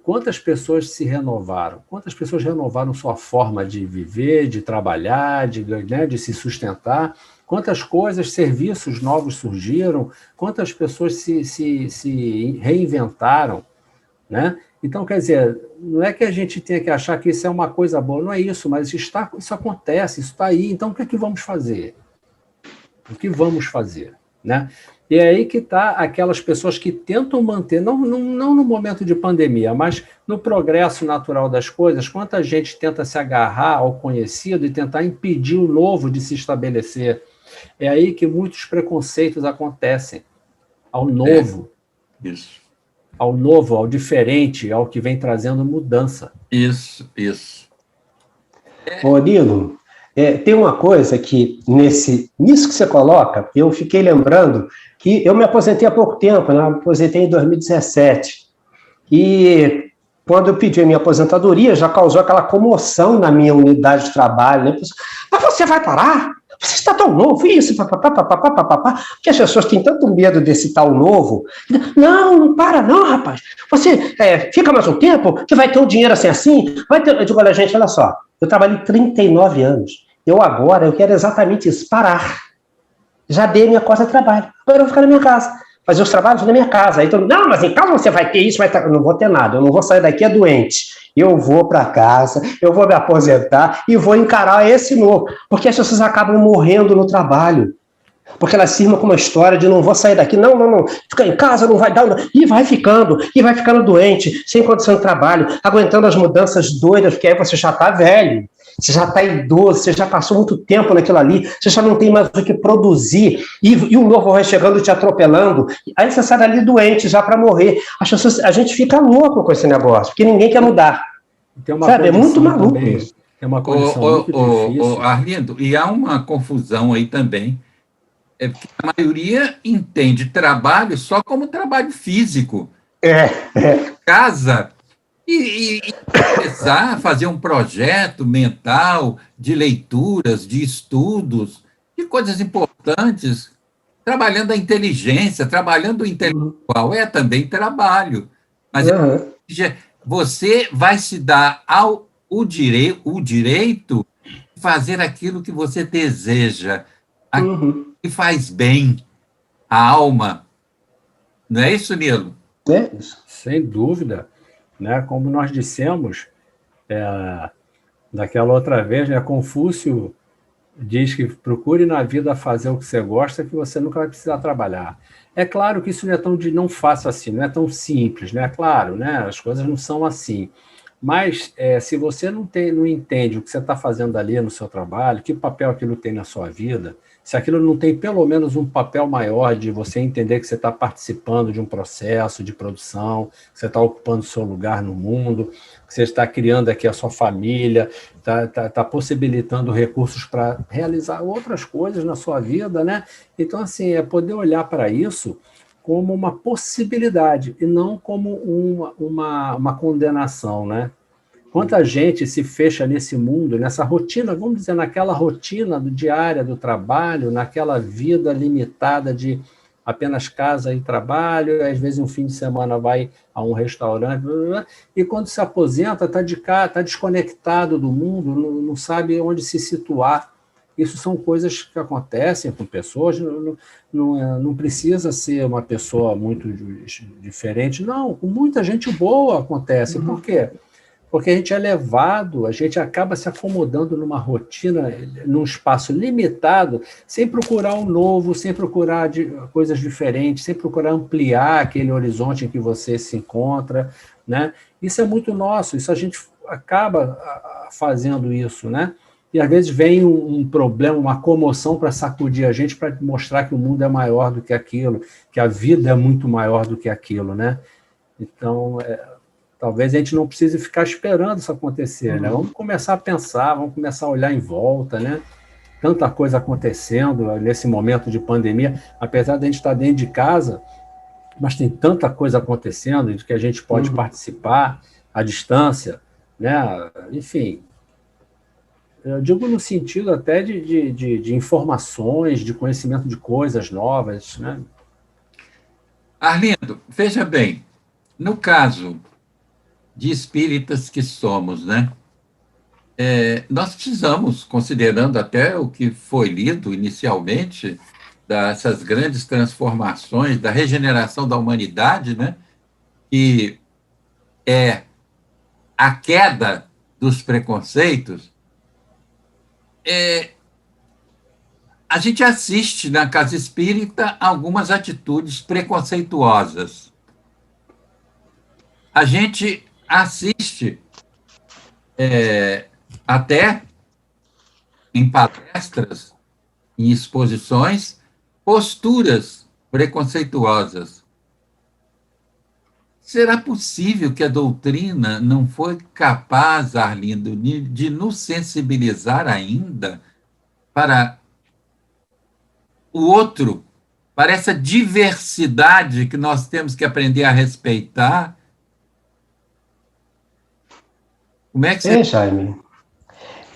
S3: quantas pessoas se renovaram? Quantas pessoas renovaram sua forma de viver, de trabalhar, de se sustentar? Quantas coisas, serviços novos surgiram? Quantas pessoas se reinventaram, né? Então, quer dizer, não é que a gente tenha que achar que isso é uma coisa boa, não é isso, mas isso acontece, isso está aí. Então, o que é que vamos fazer? O que vamos fazer, né? E é aí que está aquelas pessoas que tentam manter, não no momento de pandemia, mas no progresso natural das coisas, quanta gente tenta se agarrar ao conhecido e tentar impedir o novo de se estabelecer. É aí que muitos preconceitos acontecem, ao novo.
S1: Isso.
S3: Ao novo, ao diferente, ao que vem trazendo mudança.
S1: Isso.
S2: Ô, Nilo, tem uma coisa que, nisso que você coloca, eu fiquei lembrando que eu me aposentei há pouco tempo, né? Eu me aposentei em 2017. E quando eu pedi a minha aposentadoria, já causou aquela comoção na minha unidade de trabalho, né? Mas você vai parar? Você está tão novo, isso, papapá, que as pessoas têm tanto medo desse tal novo. Não para não, rapaz. Você fica mais um tempo, que vai ter um dinheiro assim. Vai ter... Eu digo, olha, gente, olha só. Eu trabalhei 39 anos. Eu quero exatamente isso, parar. Já dei minha costa de trabalho. Agora eu vou ficar na minha casa. Fazer os trabalhos na minha casa. Aí todo mundo, não, mas em casa você vai ter isso, eu não vou ter nada. Eu não vou sair daqui doente. Eu vou para casa, eu vou me aposentar e vou encarar esse novo. Porque as pessoas acabam morrendo no trabalho. Porque elas cismam com uma história de não vou sair daqui, não, fica em casa, não vai dar, não. E vai ficando doente, sem condição de trabalho, aguentando as mudanças doidas, porque aí você já está velho, você já está idoso, você já passou muito tempo naquilo ali, você já não tem mais o que produzir, e o novo vai chegando te atropelando, aí você sai dali doente já para morrer. A gente fica louco com esse negócio, porque ninguém quer mudar. Sabe, é muito maluco
S3: também,
S2: isso.
S3: É uma condição muito difícil.
S1: Arlindo, e há uma confusão aí também. É porque a maioria entende trabalho só como trabalho físico. Casa e começar a fazer um projeto mental de leituras, de estudos, de coisas importantes, trabalhando a inteligência, trabalhando o intelectual, é também trabalho. Mas você vai se dar o direito de fazer aquilo que você deseja, aquilo que faz bem à alma. Não é isso, Nilo?
S2: É isso.
S3: Sem dúvida. Né? Como nós dissemos daquela outra vez, né? Confúcio diz que procure na vida fazer o que você gosta, que você nunca vai precisar trabalhar. É claro que isso não faça assim, não é tão simples, né? Claro, né? As coisas não são assim. Mas se você não entende o que você está fazendo ali no seu trabalho, que papel aquilo tem na sua vida, se aquilo não tem pelo menos um papel maior de você entender que você está participando de um processo de produção, que você está ocupando o seu lugar no mundo, que você está criando aqui a sua família, está possibilitando recursos para realizar outras coisas na sua vida, né? Então, assim, é poder olhar para isso como uma possibilidade e não como uma condenação, né? Quanta gente se fecha nesse mundo, nessa rotina, vamos dizer, naquela rotina diária do trabalho, naquela vida limitada de apenas casa e trabalho, às vezes um fim de semana vai a um restaurante, e quando se aposenta está desconectado do mundo, não sabe onde se situar. Isso são coisas que acontecem com pessoas, não precisa ser uma pessoa muito diferente, não, com muita gente boa acontece. Por quê? Porque a gente é levado, a gente acaba se acomodando numa rotina, num espaço limitado, sem procurar um novo, sem procurar coisas diferentes, sem procurar ampliar aquele horizonte em que você se encontra, né? Isso é muito nosso, isso a gente acaba fazendo isso, né? E às vezes vem um problema, uma comoção para sacudir a gente, para mostrar que o mundo é maior do que aquilo, que a vida é muito maior do que aquilo, né? Então, talvez a gente não precise ficar esperando isso acontecer, né? Vamos começar a pensar, vamos começar a olhar em volta, né? Tanta coisa acontecendo nesse momento de pandemia, apesar de a gente estar dentro de casa, mas tem tanta coisa acontecendo de que a gente pode participar à distância, né? Enfim, eu digo no sentido até de informações, de conhecimento de coisas novas, né?
S1: Arlindo, veja bem, no caso de espíritas que somos, né? Nós precisamos, considerando até o que foi lido inicialmente, dessas grandes transformações, da regeneração da humanidade, né? Que é a queda dos preconceitos, a gente assiste na casa espírita algumas atitudes preconceituosas. A gente assiste até em palestras, em exposições, posturas preconceituosas. Será possível que a doutrina não foi capaz, Arlindo, de nos sensibilizar ainda para o outro, para essa diversidade que nós temos que aprender a respeitar? Como é que você...
S2: Jaime,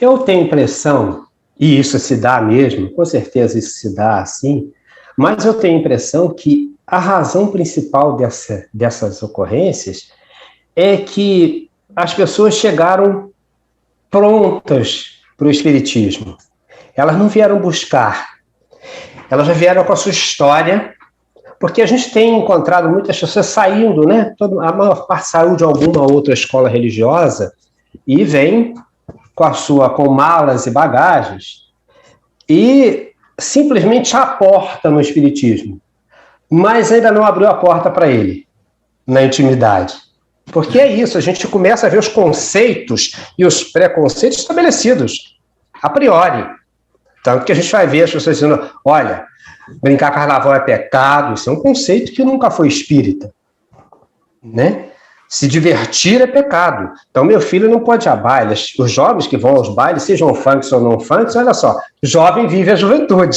S2: eu tenho a impressão, e isso se dá mesmo, com certeza isso se dá assim, mas eu tenho a impressão que a razão principal dessas ocorrências é que as pessoas chegaram prontas para o espiritismo. Elas não vieram buscar, elas já vieram com a sua história, porque a gente tem encontrado muitas pessoas saindo, né? A maior parte saiu de alguma outra escola religiosa e vem com malas e bagagens e simplesmente aporta no espiritismo, mas ainda não abriu a porta para ele, na intimidade. Porque é isso, a gente começa a ver os conceitos e os preconceitos estabelecidos, a priori. Tanto que a gente vai ver as pessoas dizendo, olha, brincar carnaval é pecado, isso é um conceito que nunca foi espírita, né? Se divertir é pecado. Então, meu filho não pode ir a bailes. Os jovens que vão aos bailes, sejam funks ou não funks, olha só, jovem vive a juventude.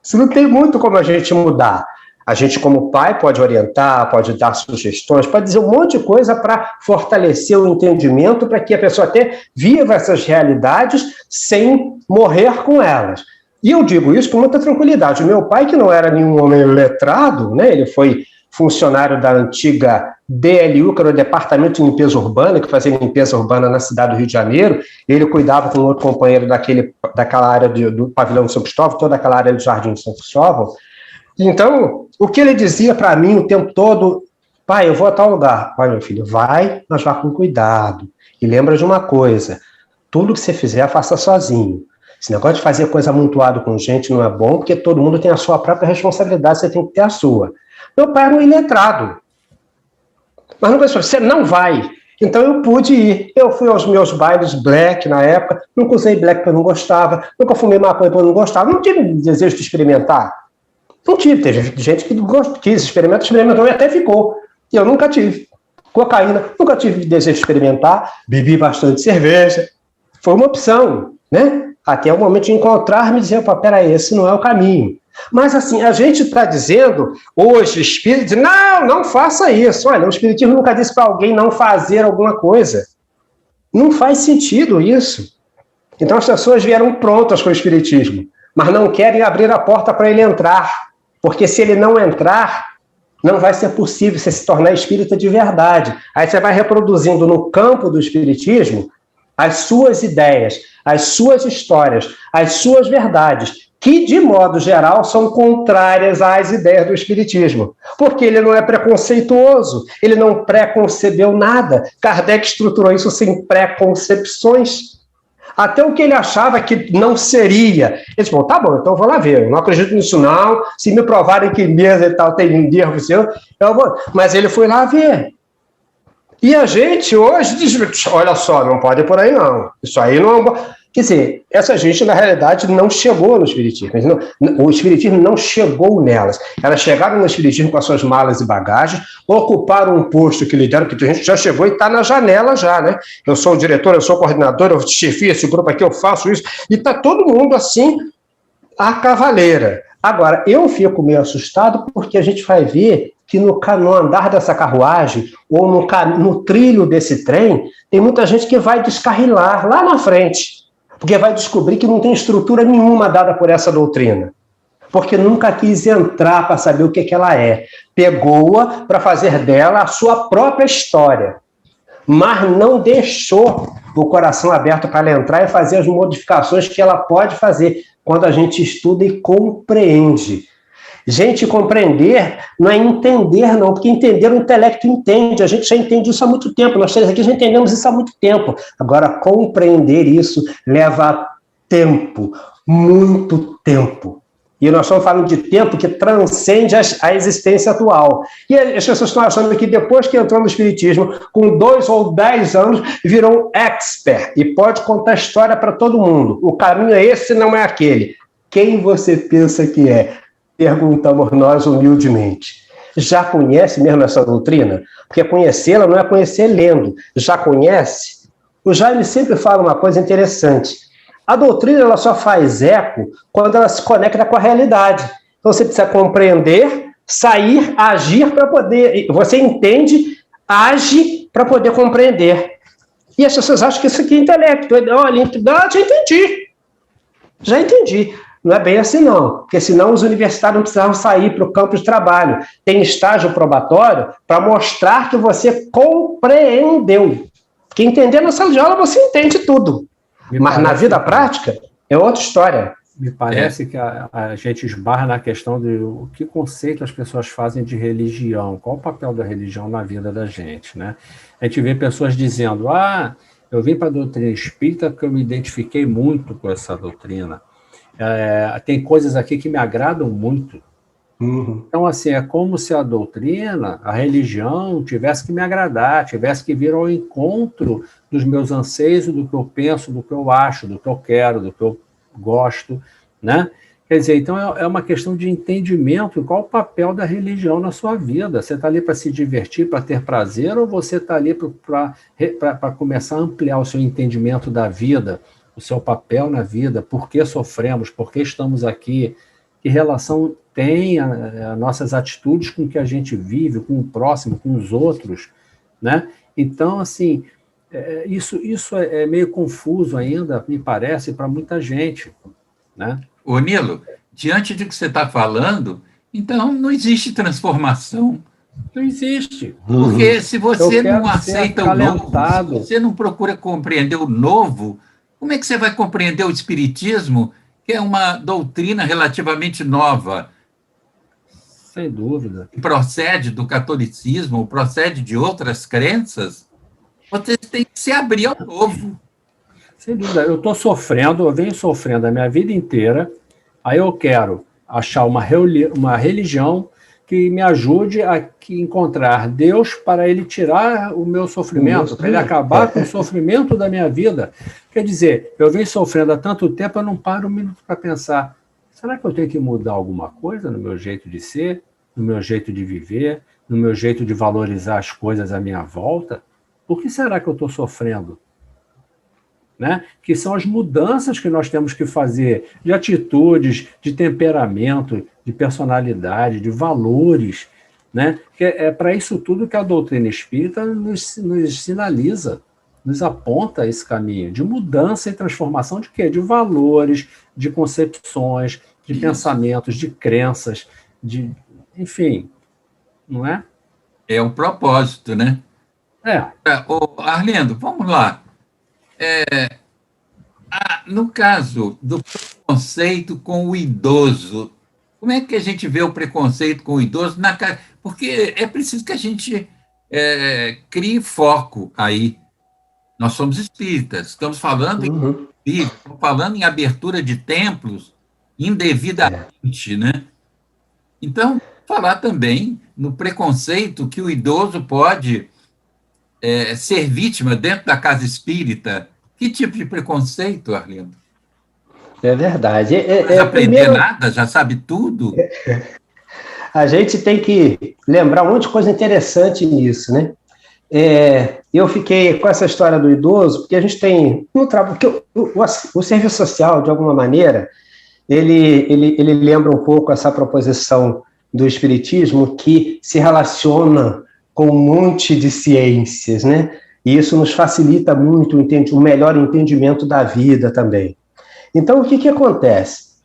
S2: Isso não tem muito como a gente mudar. A gente, como pai, pode orientar, pode dar sugestões, pode dizer um monte de coisa para fortalecer o entendimento, para que a pessoa até viva essas realidades sem morrer com elas. E eu digo isso com muita tranquilidade. O meu pai, que não era nenhum homem letrado, né, ele foi funcionário da antiga DLU, que era o Departamento de Limpeza Urbana, que fazia limpeza urbana na cidade do Rio de Janeiro. Ele cuidava com outro companheiro daquela área do pavilhão de São Cristóvão, toda aquela área do Jardim de São Cristóvão. Então, o que ele dizia para mim o tempo todo, pai, eu vou a tal lugar. Pai, meu filho, vai, mas vá com cuidado. E lembra de uma coisa, tudo que você fizer, faça sozinho. Esse negócio de fazer coisa amontoado com gente não é bom, porque todo mundo tem a sua própria responsabilidade, você tem que ter a sua. Meu pai era um iletrado. Mas não pensou, você não vai. Então eu pude ir. Eu fui aos meus bailes black na época, nunca usei black porque eu não gostava, nunca fumei maconha porque eu não gostava, não tive desejo de experimentar. Não tive, teve gente que quis experimentou e até ficou. E eu nunca tive. Cocaína, nunca tive desejo de experimentar, bebi bastante cerveja. Foi uma opção, né? Até o momento de encontrar-me e dizer, peraí, esse não é o caminho. Mas assim, a gente está dizendo, hoje, espírito, não faça isso. Olha, o espiritismo nunca disse para alguém não fazer alguma coisa. Não faz sentido isso. Então as pessoas vieram prontas com o espiritismo, mas não querem abrir a porta para ele entrar. Porque se ele não entrar, não vai ser possível você se tornar espírita de verdade. Aí você vai reproduzindo no campo do espiritismo as suas ideias, as suas histórias, as suas verdades, que, de modo geral, são contrárias às ideias do espiritismo. Porque ele não é preconceituoso, ele não preconcebeu nada. Kardec estruturou isso sem preconcepções. Até o que ele achava que não seria. Ele disse, bom, tá bom, então eu vou lá ver. Eu não acredito nisso não. Se me provarem que mesa e tal tem um erro seu, eu vou. Mas ele foi lá ver. E a gente hoje diz, olha só, não pode ir por aí não. Isso aí não é bom. Quer dizer, essa gente, na realidade, não chegou no espiritismo. O espiritismo não chegou nelas. Elas chegaram no espiritismo com as suas malas e bagagens, ocuparam um posto que lhe deram, porque a gente já chegou e está na janela já, né? Eu sou o diretor, eu sou o coordenador, eu chefio esse grupo aqui, eu faço isso. E está todo mundo assim, a cavaleira. Agora, eu fico meio assustado porque a gente vai ver que no andar dessa carruagem ou no trilho desse trem, tem muita gente que vai descarrilar lá na frente. Porque vai descobrir que não tem estrutura nenhuma dada por essa doutrina. Porque nunca quis entrar para saber o que ela é. Pegou-a para fazer dela a sua própria história. Mas não deixou o coração aberto para ela entrar e fazer as modificações que ela pode fazer quando a gente estuda e compreende. Gente, compreender não é entender, não, porque entender o intelecto entende, a gente já entende isso há muito tempo, nós três aqui já entendemos isso há muito tempo. Agora, compreender isso leva tempo, muito tempo. E nós estamos falando de tempo que transcende a existência atual. E as pessoas estão achando que depois que entrou no espiritismo, com 2 ou 10 anos, virou um expert e pode contar história para todo mundo. O caminho é esse, não é aquele. Quem você pensa que é? Perguntamos nós humildemente. Já conhece mesmo essa doutrina? Porque conhecê-la não é conhecer lendo. Já conhece? O Jaime sempre fala uma coisa interessante. A doutrina ela só faz eco quando ela se conecta com a realidade. Então você precisa compreender, sair, agir para poder... Você entende, age para poder compreender. E as pessoas acham que isso aqui é intelecto. Olha, já entendi. Já entendi. Não é bem assim, não. Porque senão os universitários não precisavam sair para o campo de trabalho. Tem estágio probatório para mostrar que você compreendeu. Porque entender na sala de aula você entende tudo. Mas na vida prática é outra história.
S3: Me parece que a gente esbarra na questão de o que conceito as pessoas fazem de religião, qual o papel da religião na vida da gente, né? A gente vê pessoas dizendo, eu vim para a doutrina espírita porque eu me identifiquei muito com essa doutrina. Tem coisas aqui que me agradam muito.
S2: Uhum.
S3: Então, assim, é como se a doutrina, a religião, tivesse que me agradar, tivesse que vir ao encontro dos meus anseios, do que eu penso, do que eu acho, do que eu quero, do que eu gosto, né? Quer dizer, então é uma questão de entendimento, qual o papel da religião na sua vida. Você está ali para se divertir, para ter prazer, ou você está ali para começar a ampliar o seu entendimento da vida, o seu papel na vida, por que sofremos, por que estamos aqui, que relação tem as nossas atitudes com o que a gente vive, com o próximo, com os outros, né? Então, assim, isso é meio confuso ainda, me parece, para muita gente, né?
S1: Ô, Nilo, diante do que você está falando, então não existe transformação.
S3: Não existe.
S1: Porque se você não aceita o novo, se
S3: acalentado.
S1: você não procura compreender o novo, como é que você vai compreender o Espiritismo, que é uma doutrina relativamente nova?
S3: Sem dúvida.
S1: Procede do catolicismo, procede de outras crenças, você tem que se abrir ao novo.
S3: Sem dúvida. Eu venho sofrendo a minha vida inteira, aí eu quero achar uma religião que me ajude a encontrar Deus para ele tirar o meu sofrimento, para ele acabar com o sofrimento da minha vida. Quer dizer, eu venho sofrendo há tanto tempo, eu não paro um minuto para pensar, será que eu tenho que mudar alguma coisa no meu jeito de ser, no meu jeito de viver, no meu jeito de valorizar as coisas à minha volta? Por que será que eu estou sofrendo? Né? Que são as mudanças que nós temos que fazer de atitudes, de temperamento, de personalidade, de valores, né? Que é para isso tudo que a doutrina espírita nos sinaliza, nos aponta esse caminho de mudança e transformação de quê? De valores, de concepções, de pensamentos, de crenças, enfim, não é?
S1: É um propósito, né? Ô, Arlindo, vamos lá. No caso do preconceito com o idoso, como é que a gente vê o preconceito com o idoso? Porque é preciso que a gente crie foco aí. Nós somos espíritas, estamos falando estamos falando em abertura de templos indevidamente, né? Então, falar também no preconceito que o idoso pode ser vítima dentro da casa espírita. Que tipo de preconceito, Arlindo?
S2: É verdade.
S1: Não aprender nada, já sabe tudo?
S2: A gente tem que lembrar um monte de coisa interessante nisso, né? Eu fiquei com essa história do idoso, porque a gente tem o serviço social, de alguma maneira, ele lembra um pouco essa proposição do Espiritismo que se relaciona com um monte de ciências, né? E isso nos facilita muito um melhor entendimento da vida também. Então, o que acontece?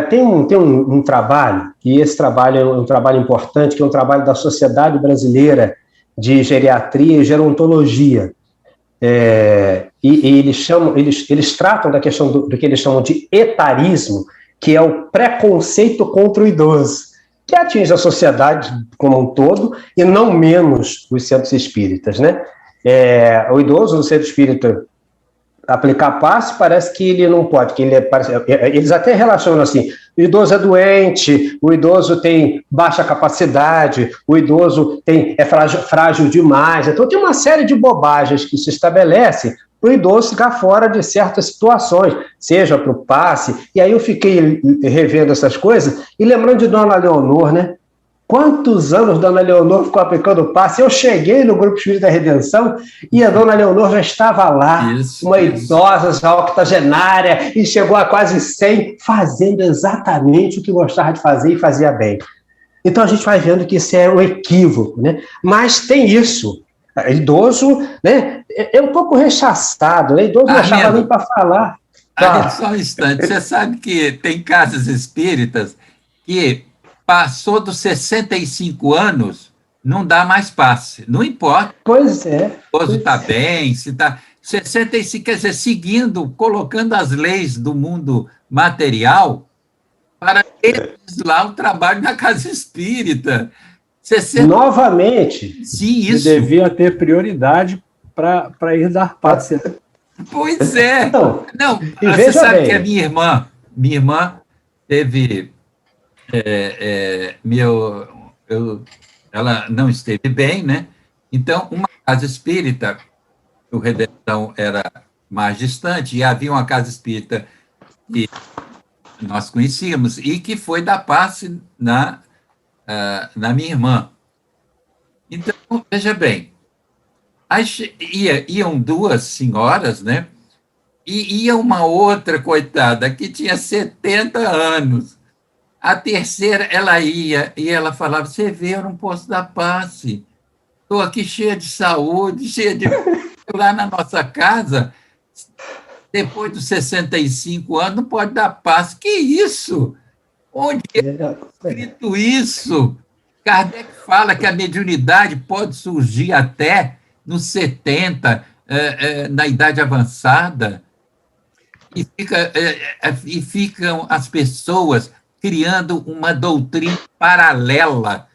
S2: Tem um trabalho, e esse trabalho é um trabalho importante, que é um trabalho da Sociedade Brasileira de Geriatria e Gerontologia. E eles tratam da questão do que eles chamam de etarismo, que é o preconceito contra o idoso, que atinge a sociedade como um todo, e não menos os centros espíritas, né? O idoso no centro espírita aplicar passe, parece que ele não pode, que eles até relacionam assim, o idoso é doente, o idoso tem baixa capacidade, o idoso é frágil demais, então tem uma série de bobagens que se estabelecem para o idoso ficar fora de certas situações, seja para o passe, e aí eu fiquei revendo essas coisas, e lembrando de Dona Leonor, né? Quantos anos Dona Leonor ficou aplicando o passe? Eu cheguei no Grupo Espírita da Redenção e a Dona Leonor já estava lá, idosa, já octogenária, e chegou a quase 100, fazendo exatamente o que gostava de fazer e fazia bem. Então a gente vai vendo que isso é um equívoco, né? Mas tem isso. Idoso, né, é um pouco rechaçado, né? Idoso não achava nem para falar.
S1: Só um instante. Você sabe que tem casas espíritas que passou dos 65 anos, não dá mais passe. Não importa
S2: Pois é.
S1: se o esposo está bem, se está... 65, quer dizer, seguindo, colocando as leis do mundo material para legislar o trabalho na casa espírita. 60...
S2: Novamente.
S1: Sim,
S3: Ele
S1: isso.
S3: devia ter prioridade para ir dar passe.
S1: Pois é.
S2: Não,
S1: Você sabe
S2: bem.
S1: que a minha irmã teve... ela não esteve bem, né? Então, uma casa espírita, o Redenção era mais distante, e havia uma casa espírita que nós conhecíamos, e que foi dar passe na minha irmã. Então, veja bem, iam duas senhoras, né? E ia uma outra, coitada, que tinha 70 anos. A terceira, ela ia, e ela falava, você vê, eu não posso dar passe. Estou aqui cheia de saúde, cheia de... Lá na nossa casa, depois dos 65 anos, não pode dar passe. Que isso? Onde é escrito isso? Kardec fala que a mediunidade pode surgir até nos 70, na idade avançada, e ficam as pessoas criando uma doutrina paralela.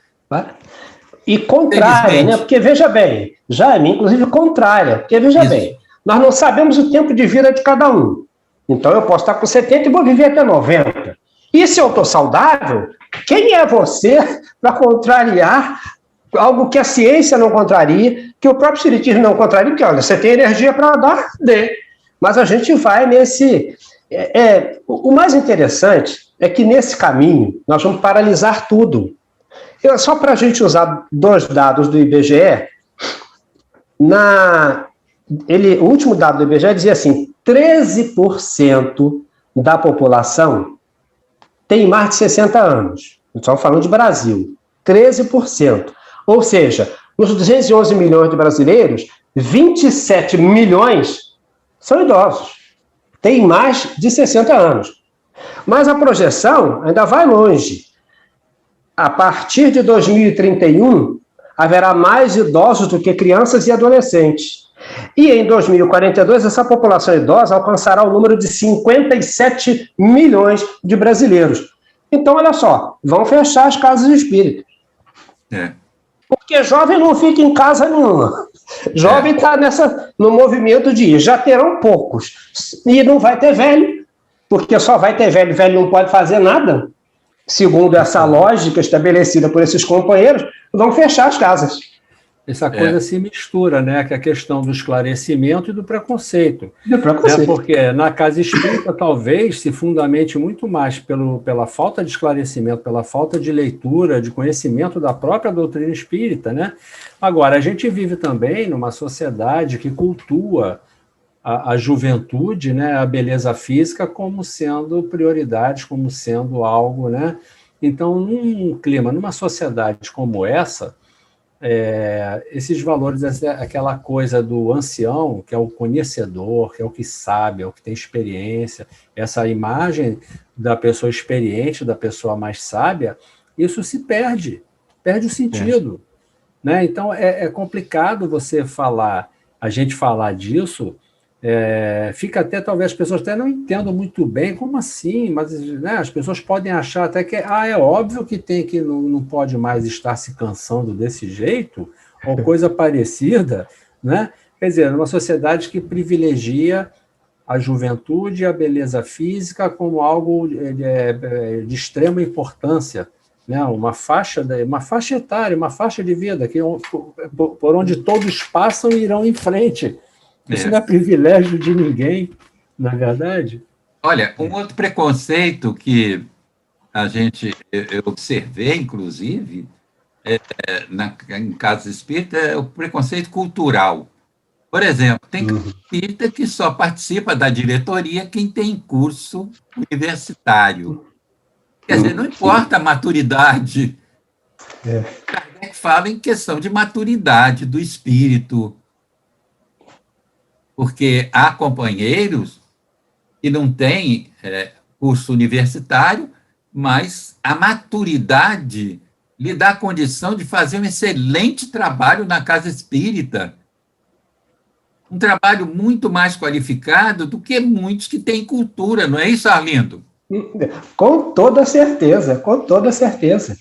S2: E contrária, né? Porque, veja bem, Jaime, inclusive contrária, porque, veja bem, nós não sabemos o tempo de vida de cada um. Então, eu posso estar com 70 e vou viver até 90. E se eu estou saudável, quem é você para contrariar algo que a ciência não contraria, que o próprio espiritismo não contraria? Porque, olha, você tem energia para dar, dê. Mas a gente vai nesse... o mais interessante é que, nesse caminho, nós vamos paralisar tudo. Só para a gente usar 2 dados do IBGE, o último dado do IBGE dizia assim, 13% da população tem mais de 60 anos. Estamos falando de Brasil. 13%. Ou seja, nos 211 milhões de brasileiros, 27 milhões são idosos. Têm mais de 60 anos. Mas a projeção ainda vai longe. A partir de 2031, haverá mais idosos do que crianças e adolescentes. E em 2042, essa população idosa alcançará o número de 57 milhões de brasileiros. Então, olha só, vão fechar as casas espíritas. Porque jovem não fica em casa nenhuma. Jovem está no movimento de ir. Já terão poucos. E não vai ter velho, porque só vai ter velho. Velho não pode fazer nada. Segundo essa lógica estabelecida por esses companheiros, vão fechar as casas.
S3: Essa coisa se mistura, né? Que é a questão do esclarecimento e do preconceito.
S2: Do preconceito.
S3: Porque na casa espírita, talvez, se fundamente muito mais pela falta de esclarecimento, pela falta de leitura, de conhecimento da própria doutrina espírita, né? Agora, a gente vive também numa sociedade que cultua a juventude, né, a beleza física como sendo prioridade, como sendo algo, né? Então, num clima, numa sociedade como essa, esses valores, aquela coisa do ancião, que é o conhecedor, que é o que sabe, é o que tem experiência, essa imagem da pessoa experiente, da pessoa mais sábia, isso se perde o sentido, né? Então, é complicado a gente falar disso. Fica até, talvez as pessoas até não entendam muito bem como assim, mas, né, as pessoas podem achar até que é óbvio que não pode mais estar se cansando desse jeito, ou coisa parecida, né? Quer dizer, numa sociedade que privilegia a juventude e a beleza física como algo de extrema importância, né? Uma faixa etária, uma faixa de vida por onde todos passam e irão em frente. Isso não é privilégio de ninguém, na verdade.
S1: Olha, um outro preconceito que eu observei, inclusive, em casas espíritas, é o preconceito cultural. Por exemplo, tem casa espírita que só participa da diretoria quem tem curso universitário. Quer dizer, não importa a maturidade. Kardec fala em questão de maturidade do espírito, porque há companheiros que não tem curso universitário, mas a maturidade lhe dá a condição de fazer um excelente trabalho na casa espírita. Um trabalho muito mais qualificado do que muitos que têm cultura, não é isso, Arlindo?
S2: Com toda certeza, com toda certeza.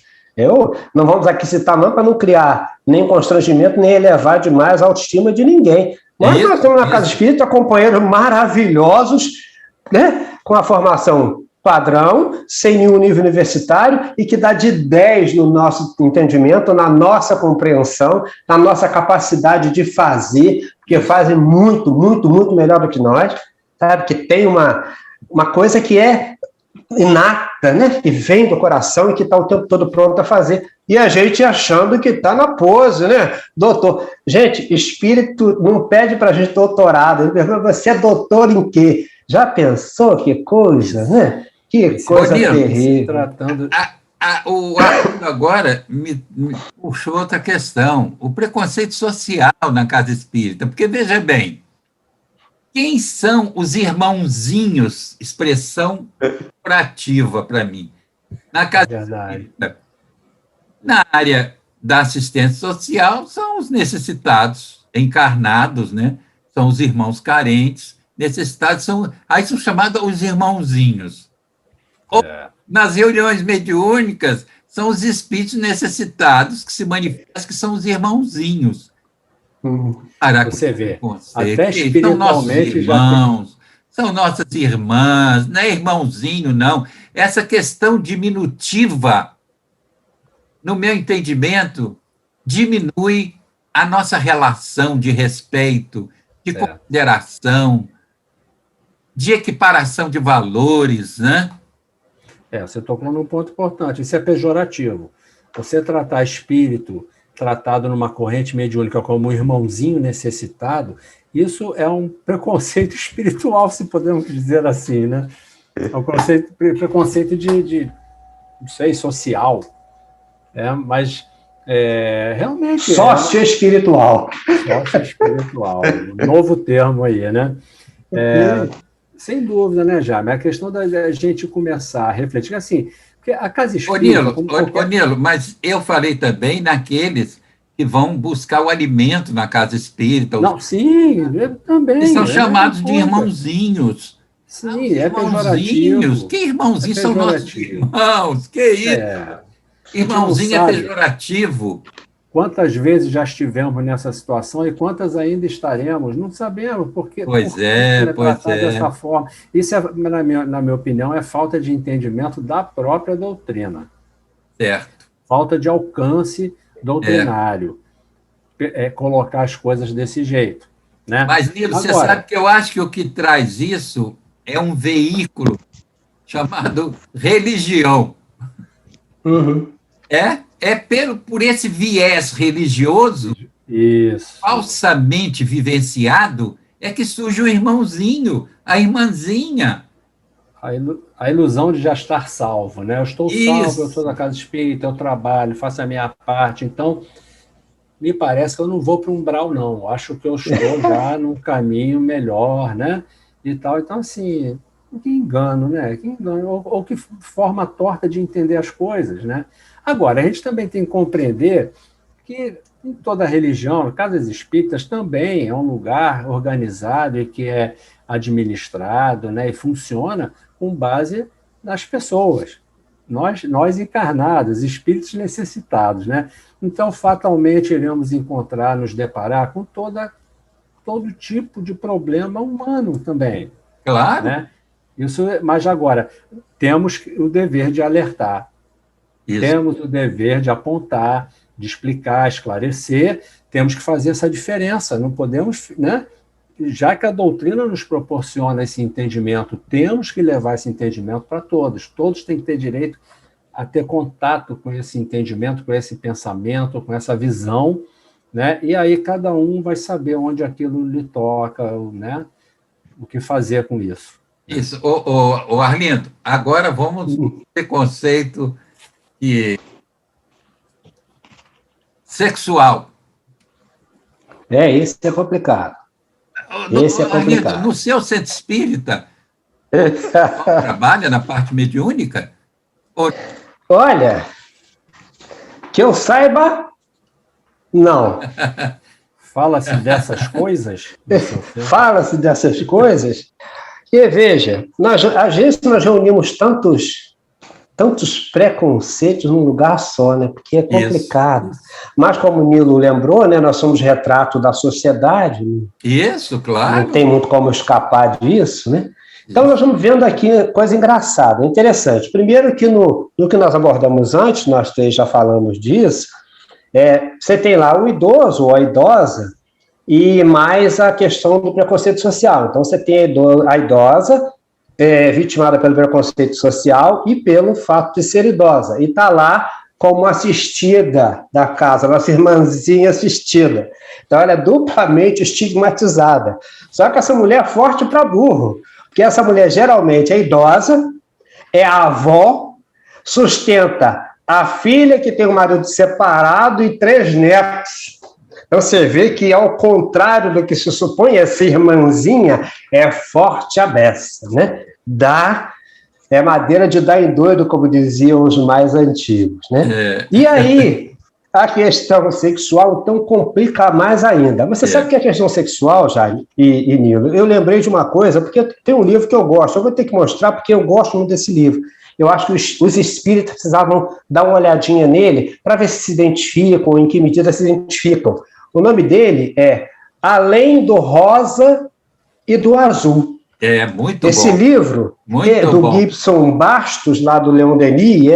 S2: Não vamos aqui citar não para não criar nem constrangimento, nem elevar demais a autoestima de ninguém. Mas nós temos na Casa Espírita companheiros maravilhosos, né, com a formação padrão, sem nenhum nível universitário, e que dá de 10 no nosso entendimento, na nossa compreensão, na nossa capacidade de fazer, porque fazem muito, muito, muito melhor do que nós, sabe? Que tem uma coisa que é inata, né? Que vem do coração e que está o tempo todo pronto a fazer. E a gente achando que está na pose, né? Doutor. Gente, espírito não pede para a gente doutorado. Ele pergunta, você é doutor em quê? Já pensou que coisa, né? Que coisa terrível.
S3: Tratando...
S1: O Arlindo agora me puxou outra questão. O preconceito social na casa espírita. Porque, veja bem, quem são os irmãozinhos, expressão curativa para mim? Na casa espírita, na área da assistência social, são os necessitados, encarnados, né? São os irmãos carentes, necessitados, aí são chamados os irmãozinhos. Nas reuniões mediúnicas, são os espíritos necessitados que se manifestam, que são os irmãozinhos.
S3: Caraca, você vê, até espiritualmente
S1: são nossos irmãos, são nossas irmãs, não é irmãozinho, não. Essa questão diminutiva, no meu entendimento, diminui a nossa relação de respeito, de consideração, de equiparação de valores, né?
S3: Você tocou num ponto importante, isso é pejorativo. Você tratar espírito tratado numa corrente mediúnica como um irmãozinho necessitado, isso é um preconceito espiritual, se podemos dizer assim, né? É um preconceito de não sei, social, mas realmente...
S2: Sócio espiritual.
S3: Sócio espiritual, um novo termo aí, né? Sem dúvida, né, Jaime? A questão da gente começar a refletir, assim, porque a casa espírita...
S1: Nilo, mas eu falei também naqueles que vão buscar o alimento na casa espírita.
S3: Não, sim, eu também.
S1: Eles são chamados de irmãozinhos.
S3: Sim, pejorativo.
S1: Que irmãozinhos são nossos irmãos? Que isso? Irmãozinho é pejorativo.
S3: Quantas vezes já estivemos nessa situação e quantas ainda estaremos? Não sabemos, porque
S1: pois é.
S3: Dessa forma. Isso, na minha opinião, é falta de entendimento da própria doutrina.
S1: Certo.
S3: Falta de alcance doutrinário. Colocar as coisas desse jeito. Né?
S1: Mas, Nilo, você sabe que eu acho que o que traz isso é um veículo chamado religião.
S2: Uhum.
S1: Por esse viés religioso, falsamente vivenciado, é que surge o irmãozinho, a irmãzinha.
S3: A ilusão de já estar salvo, né? Eu estou salvo, eu estou na casa espírita, eu trabalho, faço a minha parte, então me parece que eu não vou para um umbral, não. Acho que eu estou já num caminho melhor, né? E tal. Então, assim, que engano, né? Que engano, ou que forma torta de entender as coisas, né? Agora, a gente também tem que compreender que em toda religião, casas espíritas também é um lugar organizado e que é administrado, né, e funciona com base nas pessoas. Nós encarnados, espíritos necessitados, né? Então, fatalmente, iremos nos deparar com todo tipo de problema humano também.
S1: Claro.
S3: Né? Mas agora, temos o dever de alertar. Temos o dever de apontar, de explicar, esclarecer, temos que fazer essa diferença, não podemos, né? Já que a doutrina nos proporciona esse entendimento, temos que levar esse entendimento para todos têm que ter direito a ter contato com esse entendimento, com esse pensamento, com essa visão, né? E aí cada um vai saber onde aquilo lhe toca, né? O que fazer com isso.
S1: Isso. Arlindo, agora vamos no preconceito sexual.
S2: Esse é complicado. Esse é complicado.
S1: No seu centro espírita, Trabalha na parte mediúnica? Ou...
S2: Olha, que eu saiba, não.
S3: Fala-se dessas coisas?
S2: Fala-se dessas coisas. E veja, às vezes nós reunimos tantos preconceitos num lugar só, né? Porque é complicado.
S1: Isso.
S2: Mas como o Nilo lembrou, né? Nós somos retrato da sociedade.
S1: Isso, claro.
S2: Não tem muito como escapar disso, né? Então, nós vamos vendo aqui coisa engraçada, interessante. Primeiro que no que nós abordamos antes, nós três já falamos disso, você tem lá o idoso ou a idosa e mais a questão do preconceito social. Então, você tem a idosa vitimada pelo preconceito social e pelo fato de ser idosa. E está lá como assistida da casa, nossa irmãzinha assistida. Então, ela é duplamente estigmatizada. Só que essa mulher é forte para burro, porque essa mulher geralmente é idosa, é a avó, sustenta a filha que tem um marido separado e 3 netos. Então você vê que, ao contrário do que se supõe, essa irmãzinha é forte a beça, né? É madeira de dar em doido, como diziam os mais antigos, né? E aí, a questão sexual, então, complica mais ainda. Você sabe que a questão sexual, Jaime e Nilo, eu lembrei de uma coisa, porque tem um livro que eu gosto, eu vou ter que mostrar, porque eu gosto muito desse livro. Eu acho que os espíritas precisavam dar uma olhadinha nele para ver se identificam, em que medida se identificam. O nome dele é Além do Rosa e do Azul.
S1: É muito
S2: Esse
S1: bom.
S2: livro do bom. Gibson Bastos, lá do Leon Denis,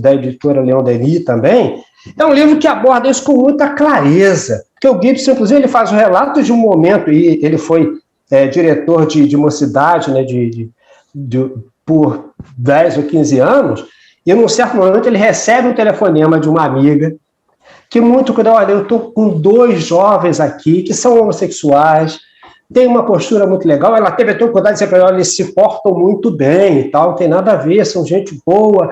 S2: da editora Leon Denis também. É um livro que aborda isso com muita clareza, porque o Gibson, inclusive, ele faz o relato de um momento, e ele foi diretor de mocidade, né, por 10 ou 15 anos, e num certo momento ele recebe um telefonema de uma amiga, que muito cuidado, olha, eu estou com 2 jovens aqui, que são homossexuais, tem uma postura muito legal, ela teve até o cuidado de dizer para ela, eles se portam muito bem e tal, não tem nada a ver, são gente boa,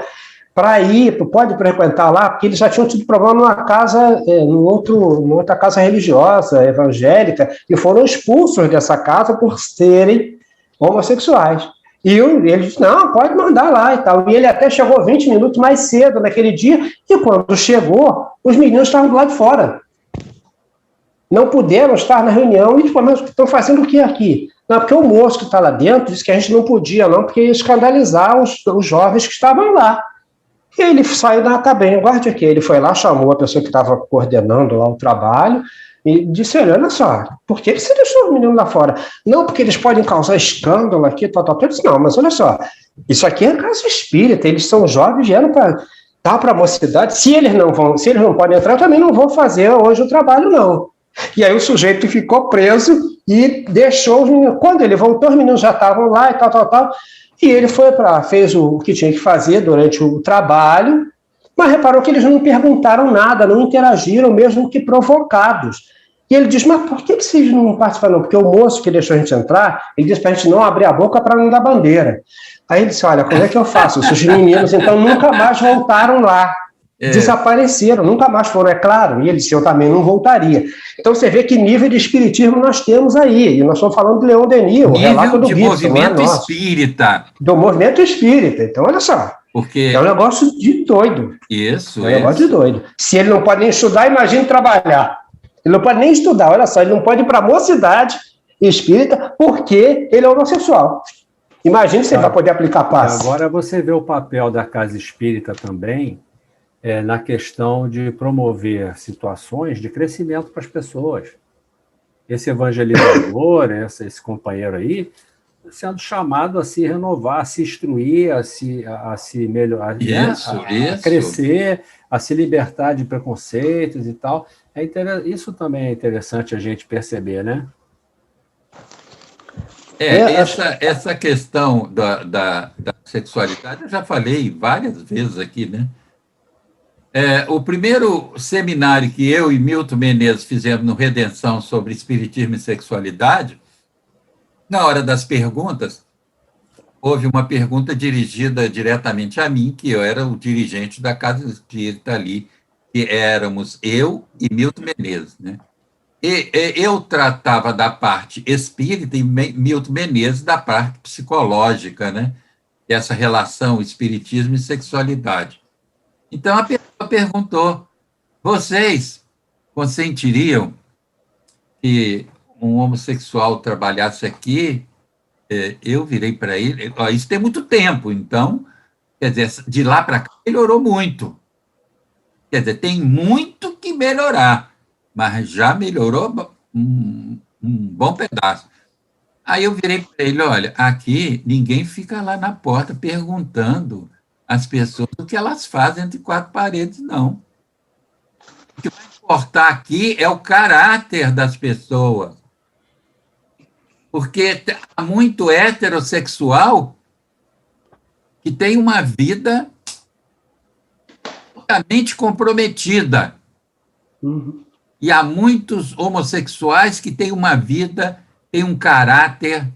S2: para ir, pode frequentar lá, porque eles já tinham tido problema numa casa, numa outra casa religiosa, evangélica, e foram expulsos dessa casa por serem homossexuais. E ele disse, não, pode mandar lá e tal. E ele até chegou 20 minutos mais cedo naquele dia, e quando chegou, os meninos estavam do lado de fora. Não puderam estar na reunião, e mas estão fazendo o que aqui? Não, porque o moço que está lá dentro disse que a gente não podia, não, porque ia escandalizar os jovens que estavam lá. E ele saiu da cabine, guarde aqui. Ele foi lá, chamou a pessoa que estava coordenando lá o trabalho e disse, olha só, por que você deixou os meninos lá fora? Não, porque eles podem causar escândalo aqui, tal. Eu disse, não, mas olha só, isso aqui é casa espírita, eles são jovens, vieram para a mocidade, se eles não podem entrar, eu também não vou fazer hoje o trabalho, não. E aí o sujeito ficou preso e deixou os meninos. Quando ele voltou, os meninos já estavam lá e tal. E ele fez o que tinha que fazer durante o trabalho, mas reparou que eles não perguntaram nada, não interagiram, mesmo que provocados. E ele diz, mas por que vocês não participaram? Porque o moço que deixou a gente entrar, ele disse para a gente não abrir a boca para não dar bandeira. Aí ele disse, olha, como é que eu faço? Os meninos, então, nunca mais voltaram lá. Desapareceram, nunca mais foram, é claro, e ele disse, eu também não voltaria. Então você vê que nível de espiritismo nós temos aí, e nós estamos falando do Leon Denis, o relato do Gibson,
S1: movimento espírita.
S2: Do movimento espírita, então olha só,
S1: porque
S2: é um negócio de doido.
S1: Isso,
S2: é um negócio de doido. Se ele não pode nem estudar, imagine trabalhar. Ele não pode nem estudar, olha só, ele não pode ir para a mocidade espírita porque ele é homossexual. Imagine se ele vai poder aplicar passe.
S3: Agora você vê o papel da casa espírita também, na questão de promover situações de crescimento para as pessoas. Esse evangelizador, esse companheiro aí, sendo chamado a se renovar, a se instruir, a se melhorar, a crescer, a se libertar de preconceitos e tal. Isso também é interessante a gente perceber, né?
S1: Essa questão da sexualidade, eu já falei várias vezes aqui, né? O primeiro seminário que eu e Milton Menezes fizemos no Redenção sobre espiritismo e sexualidade, na hora das perguntas, houve uma pergunta dirigida diretamente a mim, que eu era o dirigente da Casa Espírita ali, que éramos eu e Milton Menezes, né? eu tratava da parte espírita e Milton Menezes da parte psicológica, né? Dessa relação espiritismo e sexualidade. Então, a pessoa perguntou, vocês consentiriam que um homossexual trabalhasse aqui? Eu virei para ele, isso tem muito tempo, então, quer dizer, de lá para cá melhorou muito. Quer dizer, tem muito que melhorar, mas já melhorou um bom pedaço. Aí eu virei para ele, olha, aqui ninguém fica lá na porta perguntando às pessoas o que elas fazem entre quatro paredes, não. O que vai importar aqui é o caráter das pessoas. Porque há muito heterossexual que tem uma vida totalmente comprometida.
S2: Uhum.
S1: E há muitos homossexuais que têm uma vida, têm um caráter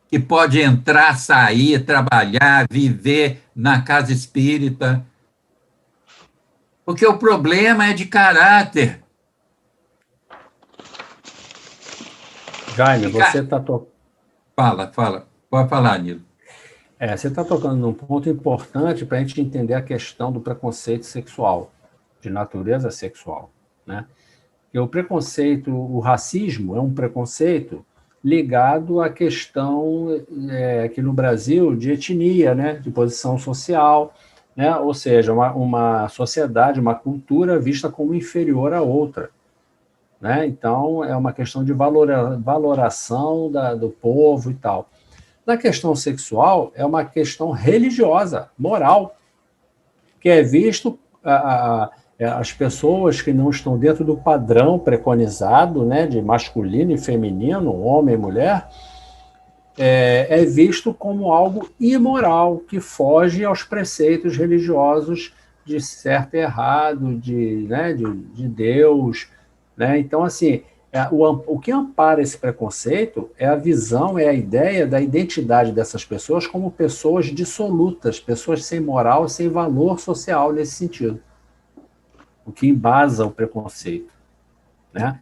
S1: que pode entrar, sair, trabalhar, viver na casa espírita. Porque o problema é de caráter.
S3: Jaime, você está tocando.
S1: Fala. Pode falar, Nilo.
S3: Você está tocando num ponto importante para a gente entender a questão do preconceito sexual, de natureza sexual, né? E o preconceito, o racismo é um preconceito ligado à questão aqui no Brasil de etnia, né? De posição social, né? Ou seja, uma sociedade, uma cultura vista como inferior à outra, né? Então, é uma questão de valoração do povo e tal. Na questão sexual, é uma questão religiosa, moral, que é visto as pessoas que não estão dentro do padrão preconizado, né, de masculino e feminino, homem e mulher, é visto como algo imoral, que foge aos preceitos religiosos de certo e errado, de Deus, né? Então, assim, o que ampara esse preconceito é a visão, é a ideia da identidade dessas pessoas como pessoas dissolutas, pessoas sem moral, sem valor social nesse sentido. O que embasa o preconceito, né?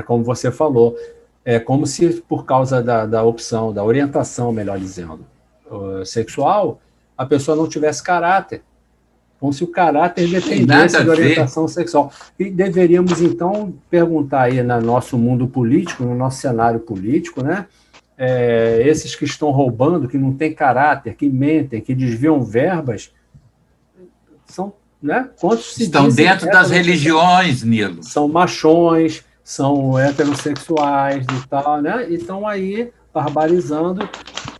S3: Como você falou, é como se por causa da opção, da orientação, melhor dizendo, sexual, a pessoa não tivesse caráter. Como se o caráter dependesse da orientação sexual. E deveríamos, então, perguntar aí no nosso mundo político, no nosso cenário político, né? Esses que estão roubando, que não têm caráter, que mentem, que desviam verbas, são, né? Quantos se
S1: estão dentro das religiões, Nilo?
S3: São machões, são heterossexuais e tal, né? E estão aí barbarizando,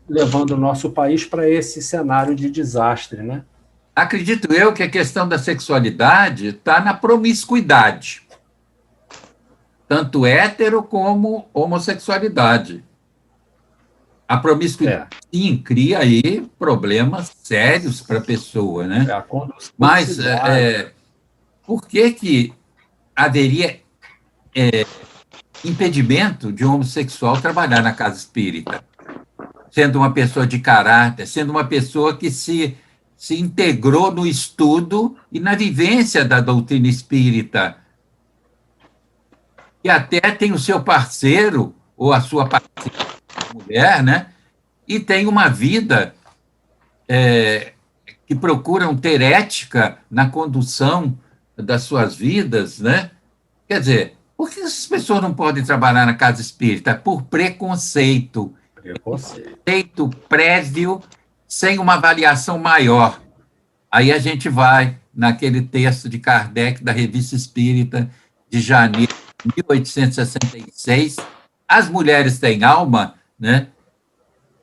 S3: levando o nosso país para esse cenário de desastre, né?
S1: Acredito eu que a questão da sexualidade está na promiscuidade, tanto hétero como homossexualidade. A promiscuidade, sim, cria aí problemas sérios para a pessoa, né? Mas por que haveria impedimento de um homossexual trabalhar na casa espírita? Sendo uma pessoa de caráter, sendo uma pessoa que se integrou no estudo e na vivência da doutrina espírita. E até tem o seu parceiro, ou a sua parceira, mulher, né? E tem uma vida que procuram ter ética na condução das suas vidas, né? Quer dizer, por que essas pessoas não podem trabalhar na casa espírita? Por preconceito. Preconceito prévio, sem uma avaliação maior. Aí a gente vai naquele texto de Kardec, da Revista Espírita, de janeiro de 1866, As Mulheres Têm Alma, né?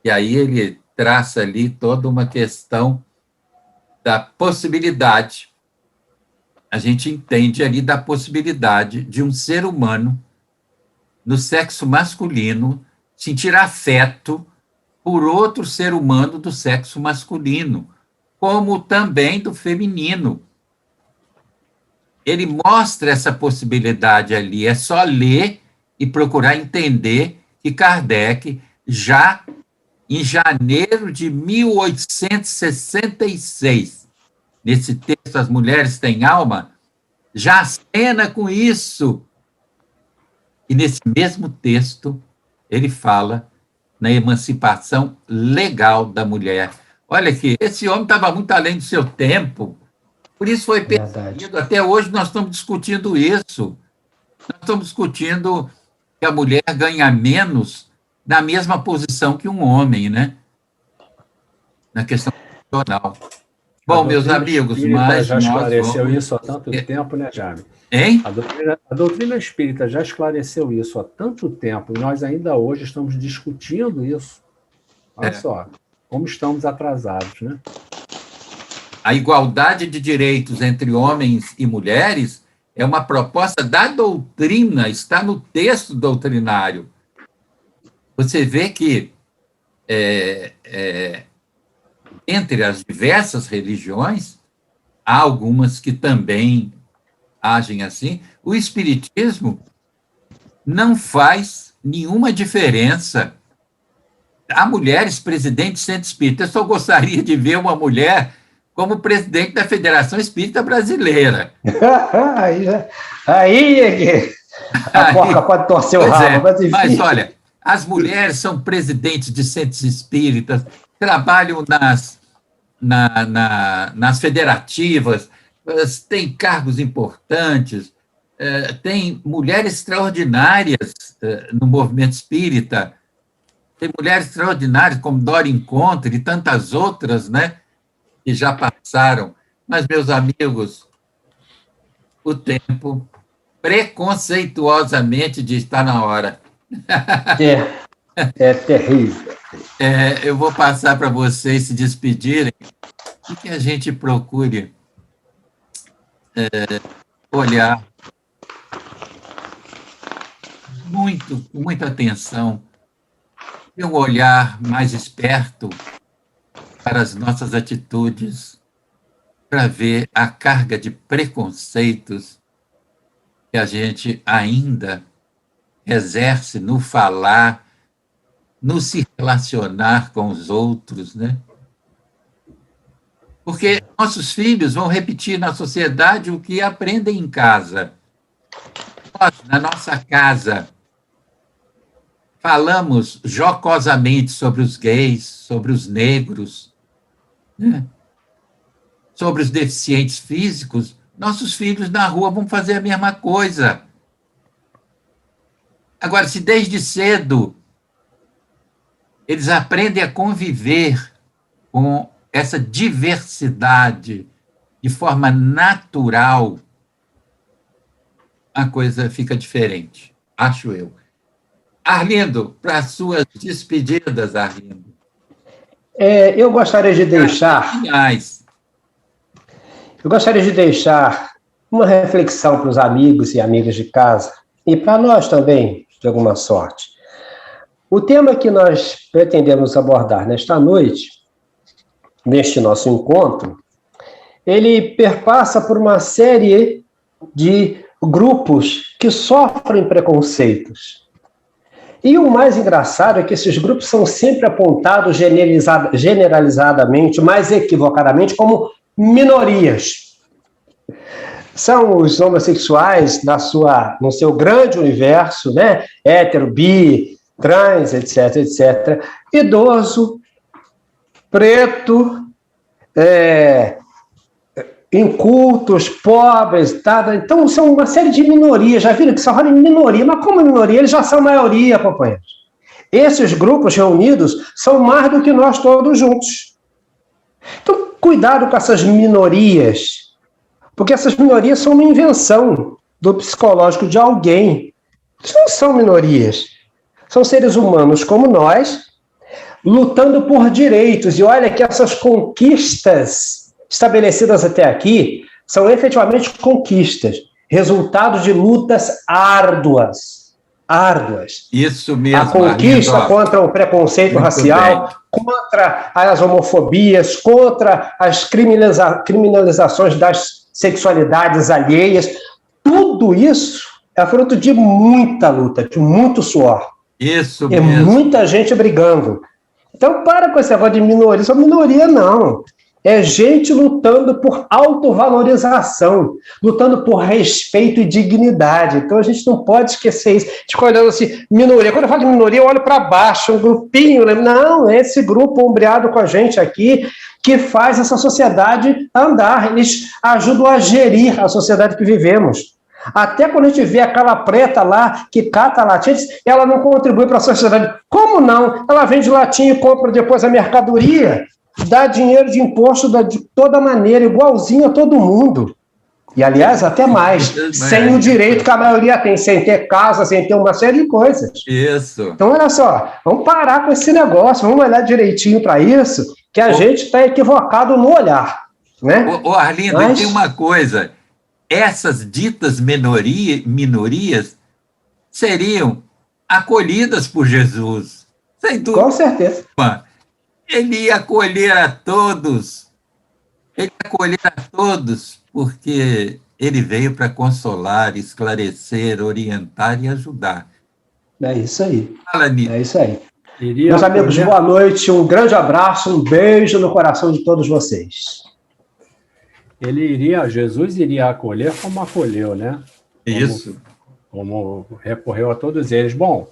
S1: E aí ele traça ali toda uma questão da possibilidade, a gente entende ali da possibilidade de um ser humano, no sexo masculino, sentir afeto por outro ser humano do sexo masculino, como também do feminino. Ele mostra essa possibilidade ali, é só ler e procurar entender que Kardec, já em janeiro de 1866, nesse texto As Mulheres Têm Alma, já acena com isso. E nesse mesmo texto, ele fala na emancipação legal da mulher. Olha aqui, esse homem estava muito além do seu tempo, por isso foi perseguido. Até hoje nós estamos discutindo isso. Nós estamos discutindo que a mulher ganha menos na mesma posição que um homem, né? Na questão profissional. Bom, meus amigos,
S3: mas já esclareceu isso há tanto tempo, né, Jaime?
S1: Hein?
S3: A doutrina espírita já esclareceu isso há tanto tempo e nós ainda hoje estamos discutindo isso. Olha só, como estamos atrasados, né?
S1: A igualdade de direitos entre homens e mulheres é uma proposta da doutrina, está no texto doutrinário. Você vê que entre as diversas religiões, há algumas que também agem assim. O Espiritismo não faz nenhuma diferença. Há mulheres presidentes do Centro Espírita. Eu só gostaria de ver uma mulher como presidente da Federação Espírita Brasileira.
S2: Aí é que a porca pode torcer o rabo.
S1: Mas, olha, as mulheres são presidentes de centros espíritas, trabalham nas federativas, têm cargos importantes, tem mulheres extraordinárias no movimento espírita, tem mulheres extraordinárias como Dora Encontre e tantas outras, né, que já passaram. Mas, meus amigos, o tempo preconceituosamente diz está na hora.
S2: É terrível.
S1: Eu vou passar para vocês se despedirem e que a gente procure olhar com muita atenção e um olhar mais esperto para as nossas atitudes, para ver a carga de preconceitos que a gente ainda exerce no falar, no se relacionar com os outros, né? Porque nossos filhos vão repetir na sociedade o que aprendem em casa. Nós, na nossa casa, falamos jocosamente sobre os gays, sobre os negros, né? Sobre os deficientes físicos. Nossos filhos na rua vão fazer a mesma coisa. Agora, se desde cedo eles aprendem a conviver com essa diversidade de forma natural, a coisa fica diferente, acho eu. Arlindo, para as suas despedidas, Arlindo.
S2: Eu gostaria de deixar... Eu gostaria de deixar uma reflexão para os amigos e amigas de casa, e para nós também, de alguma sorte. O tema que nós pretendemos abordar nesta noite, neste nosso encontro, ele perpassa por uma série de grupos que sofrem preconceitos. E o mais engraçado é que esses grupos são sempre apontados generalizadamente, mais equivocadamente, como minorias. São os homossexuais no seu grande universo, né? Hétero, bi, trans, etc, etc. Idoso, preto, incultos, pobres, tá? Então são uma série de minorias. Já viram que só falam em minoria, mas como minoria, eles já são maioria, companheiros. Esses grupos reunidos são mais do que nós todos juntos. Então, cuidado com essas minorias, porque essas minorias são uma invenção do psicológico de alguém. Isso não são minorias. São seres humanos como nós, lutando por direitos. E olha que essas conquistas estabelecidas até aqui são efetivamente conquistas, resultado de lutas árduas.
S1: Isso mesmo.
S2: A conquista contra o preconceito racial, contra as homofobias, contra as criminalizações das sexualidades alheias. Tudo isso é fruto de muita luta, de muito suor.
S1: Isso mesmo.
S2: É muita gente brigando. Então, para com esse negócio de minoria. Isso é minoria, não. É gente lutando por autovalorização, lutando por respeito e dignidade. Então a gente não pode esquecer isso. A gente fica olhando assim, minoria. Quando eu falo de minoria, eu olho para baixo, um grupinho. Né? Não, é esse grupo ombreado com a gente aqui que faz essa sociedade andar. Eles ajudam a gerir a sociedade que vivemos. Até quando a gente vê aquela preta lá que cata latinha, ela não contribui para a sociedade. Como não? Ela vende latinha e compra depois a mercadoria. Dá dinheiro de imposto de toda maneira, igualzinho a todo mundo. E, aliás, até mais, sem o direito que a maioria tem, sem ter casa, sem ter uma série de coisas.
S1: Isso.
S2: Então, olha só, vamos parar com esse negócio, vamos olhar direitinho para isso, que a gente está equivocado no olhar. Né?
S1: Ô, Arlindo, e tem uma coisa, essas ditas minorias seriam acolhidas por Jesus. Sem dúvida.
S2: Com certeza.
S1: Ele ia acolher a todos. Ele ia acolher a todos, porque ele veio para consolar, esclarecer, orientar e ajudar.
S2: É isso aí.
S1: Fala nisso.
S2: É isso aí. Meus amigos, boa noite, um grande abraço, um beijo no coração de todos vocês.
S3: Jesus iria acolher como acolheu, né?
S1: Isso.
S3: Como recorreu a todos eles. Bom,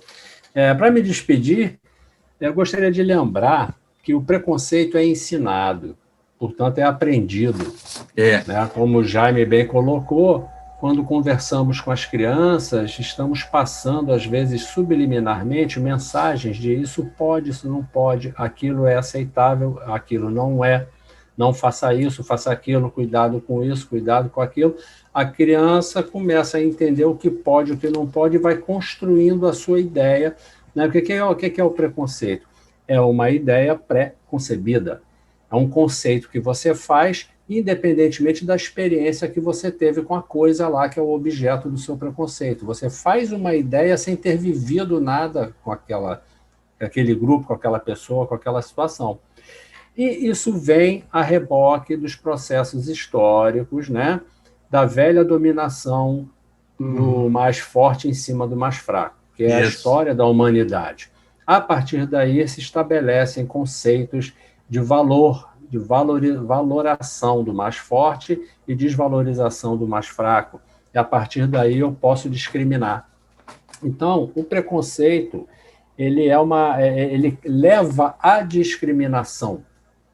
S3: para me despedir, eu gostaria de lembrar que o preconceito é ensinado, portanto, é aprendido. Né? Como o Jaime bem colocou, quando conversamos com as crianças, estamos passando, às vezes, subliminarmente, mensagens de isso pode, isso não pode, aquilo é aceitável, aquilo não é, não faça isso, faça aquilo, cuidado com isso, cuidado com aquilo. A criança começa a entender o que pode, o que não pode, e vai construindo a sua ideia. Né? O que é o preconceito? É uma ideia pré-concebida. É um conceito que você faz independentemente da experiência que você teve com a coisa lá, que é o objeto do seu preconceito. Você faz uma ideia sem ter vivido nada com aquele grupo, com aquela pessoa, com aquela situação. E isso vem a reboque dos processos históricos, né? Da velha dominação do mais forte em cima do mais fraco, que é a história da humanidade. A partir daí se estabelecem conceitos de valor, de valoração do mais forte e desvalorização do mais fraco. E a partir daí eu posso discriminar. Então, o preconceito, ele leva à discriminação.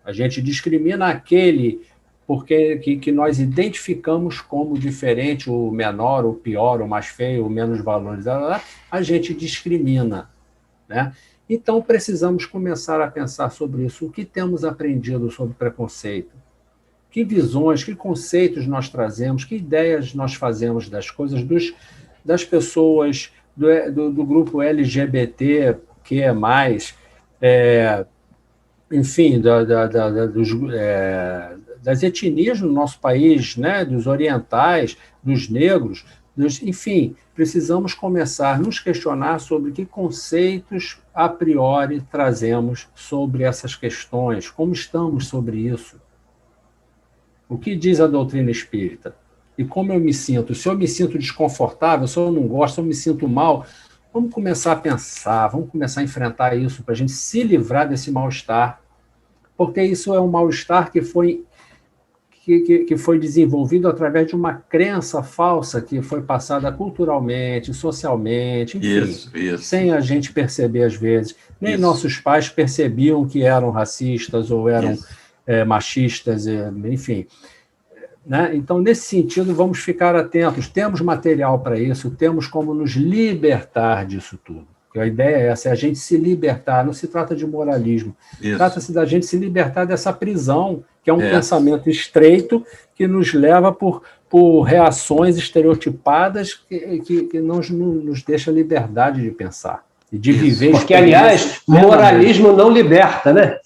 S3: A gente discrimina aquele porque que nós identificamos como diferente, o menor, o pior, o mais feio, o menos valorizado, a gente discrimina. Né? Então, precisamos começar a pensar sobre isso. O que temos aprendido sobre preconceito? Que visões, que conceitos nós trazemos, que ideias nós fazemos das coisas, das pessoas do grupo LGBT, que é mais, enfim, das etnias no nosso país, né? Dos orientais, dos negros, enfim, precisamos começar a nos questionar sobre que conceitos a priori trazemos sobre essas questões, como estamos sobre isso. O que diz a doutrina espírita? E como eu me sinto? Se eu me sinto desconfortável, se eu não gosto, se eu me sinto mal, vamos começar a pensar, vamos começar a enfrentar isso para a gente se livrar desse mal-estar, porque isso é um mal-estar que foi desenvolvido através de uma crença falsa que foi passada culturalmente, socialmente, enfim, sem a gente perceber às vezes. Nem nossos pais percebiam que eram racistas ou eram machistas, enfim. Né? Então, nesse sentido, vamos ficar atentos. Temos material para isso, temos como nos libertar disso tudo. Porque a ideia é essa, é a gente se libertar, não se trata de moralismo, trata-se da gente se libertar dessa prisão, que é um pensamento estreito que nos leva por reações estereotipadas que não nos deixa liberdade de pensar e de viver.
S2: Porque, aliás, moralismo não liberta, né?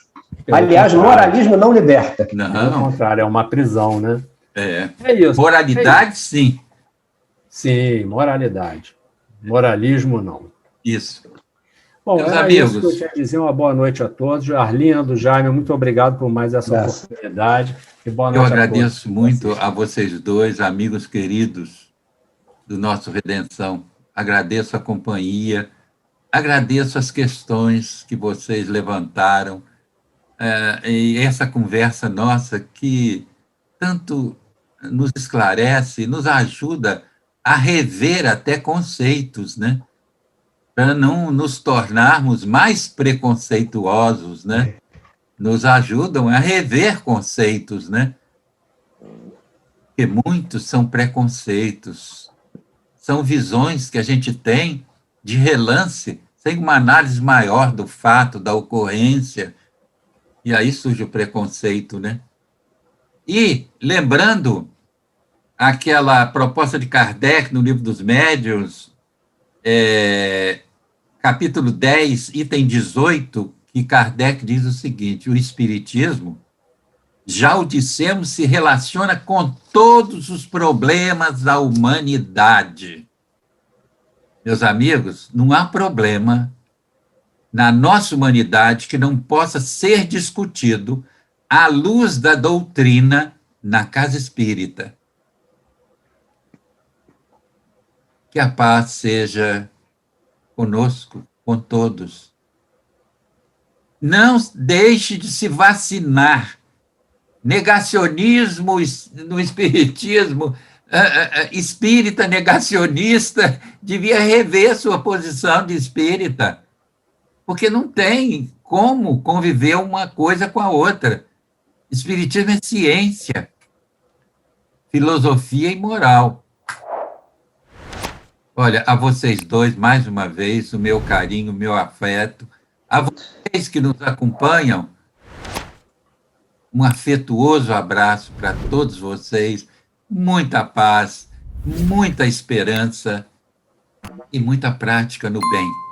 S2: Moralismo não liberta.
S3: Não. Pelo contrário, é uma prisão, né?
S1: É isso. Moralidade, sim.
S3: Sim, moralidade. Moralismo, não.
S1: Isso.
S3: Bom, meus amigos, isso que eu tinha a dizer. Uma boa noite a todos. Arlindo, Jaime, muito obrigado por mais essa oportunidade. E boa noite.
S1: Eu agradeço muito a vocês dois, amigos queridos do nosso Redenção. Agradeço a companhia, agradeço as questões que vocês levantaram e essa conversa nossa que tanto nos esclarece, nos ajuda a rever até conceitos, né? Para não nos tornarmos mais preconceituosos, né? Nos ajudam a rever conceitos, né? Porque muitos são preconceitos, são visões que a gente tem de relance, sem uma análise maior do fato, da ocorrência, e aí surge o preconceito, né? E, lembrando aquela proposta de Kardec no Livro dos Médiuns, capítulo 10, item 18, que Kardec diz o seguinte: o Espiritismo, já o dissemos, se relaciona com todos os problemas da humanidade. Meus amigos, não há problema na nossa humanidade que não possa ser discutido à luz da doutrina na casa espírita. Que a paz seja conosco, com todos. Não deixe de se vacinar. Negacionismo no espiritismo, espírita negacionista, devia rever sua posição de espírita, porque não tem como conviver uma coisa com a outra. Espiritismo é ciência, filosofia e moral. Olha, a vocês dois, mais uma vez, o meu carinho, o meu afeto. A vocês que nos acompanham, um afetuoso abraço para todos vocês, muita paz, muita esperança e muita prática no bem.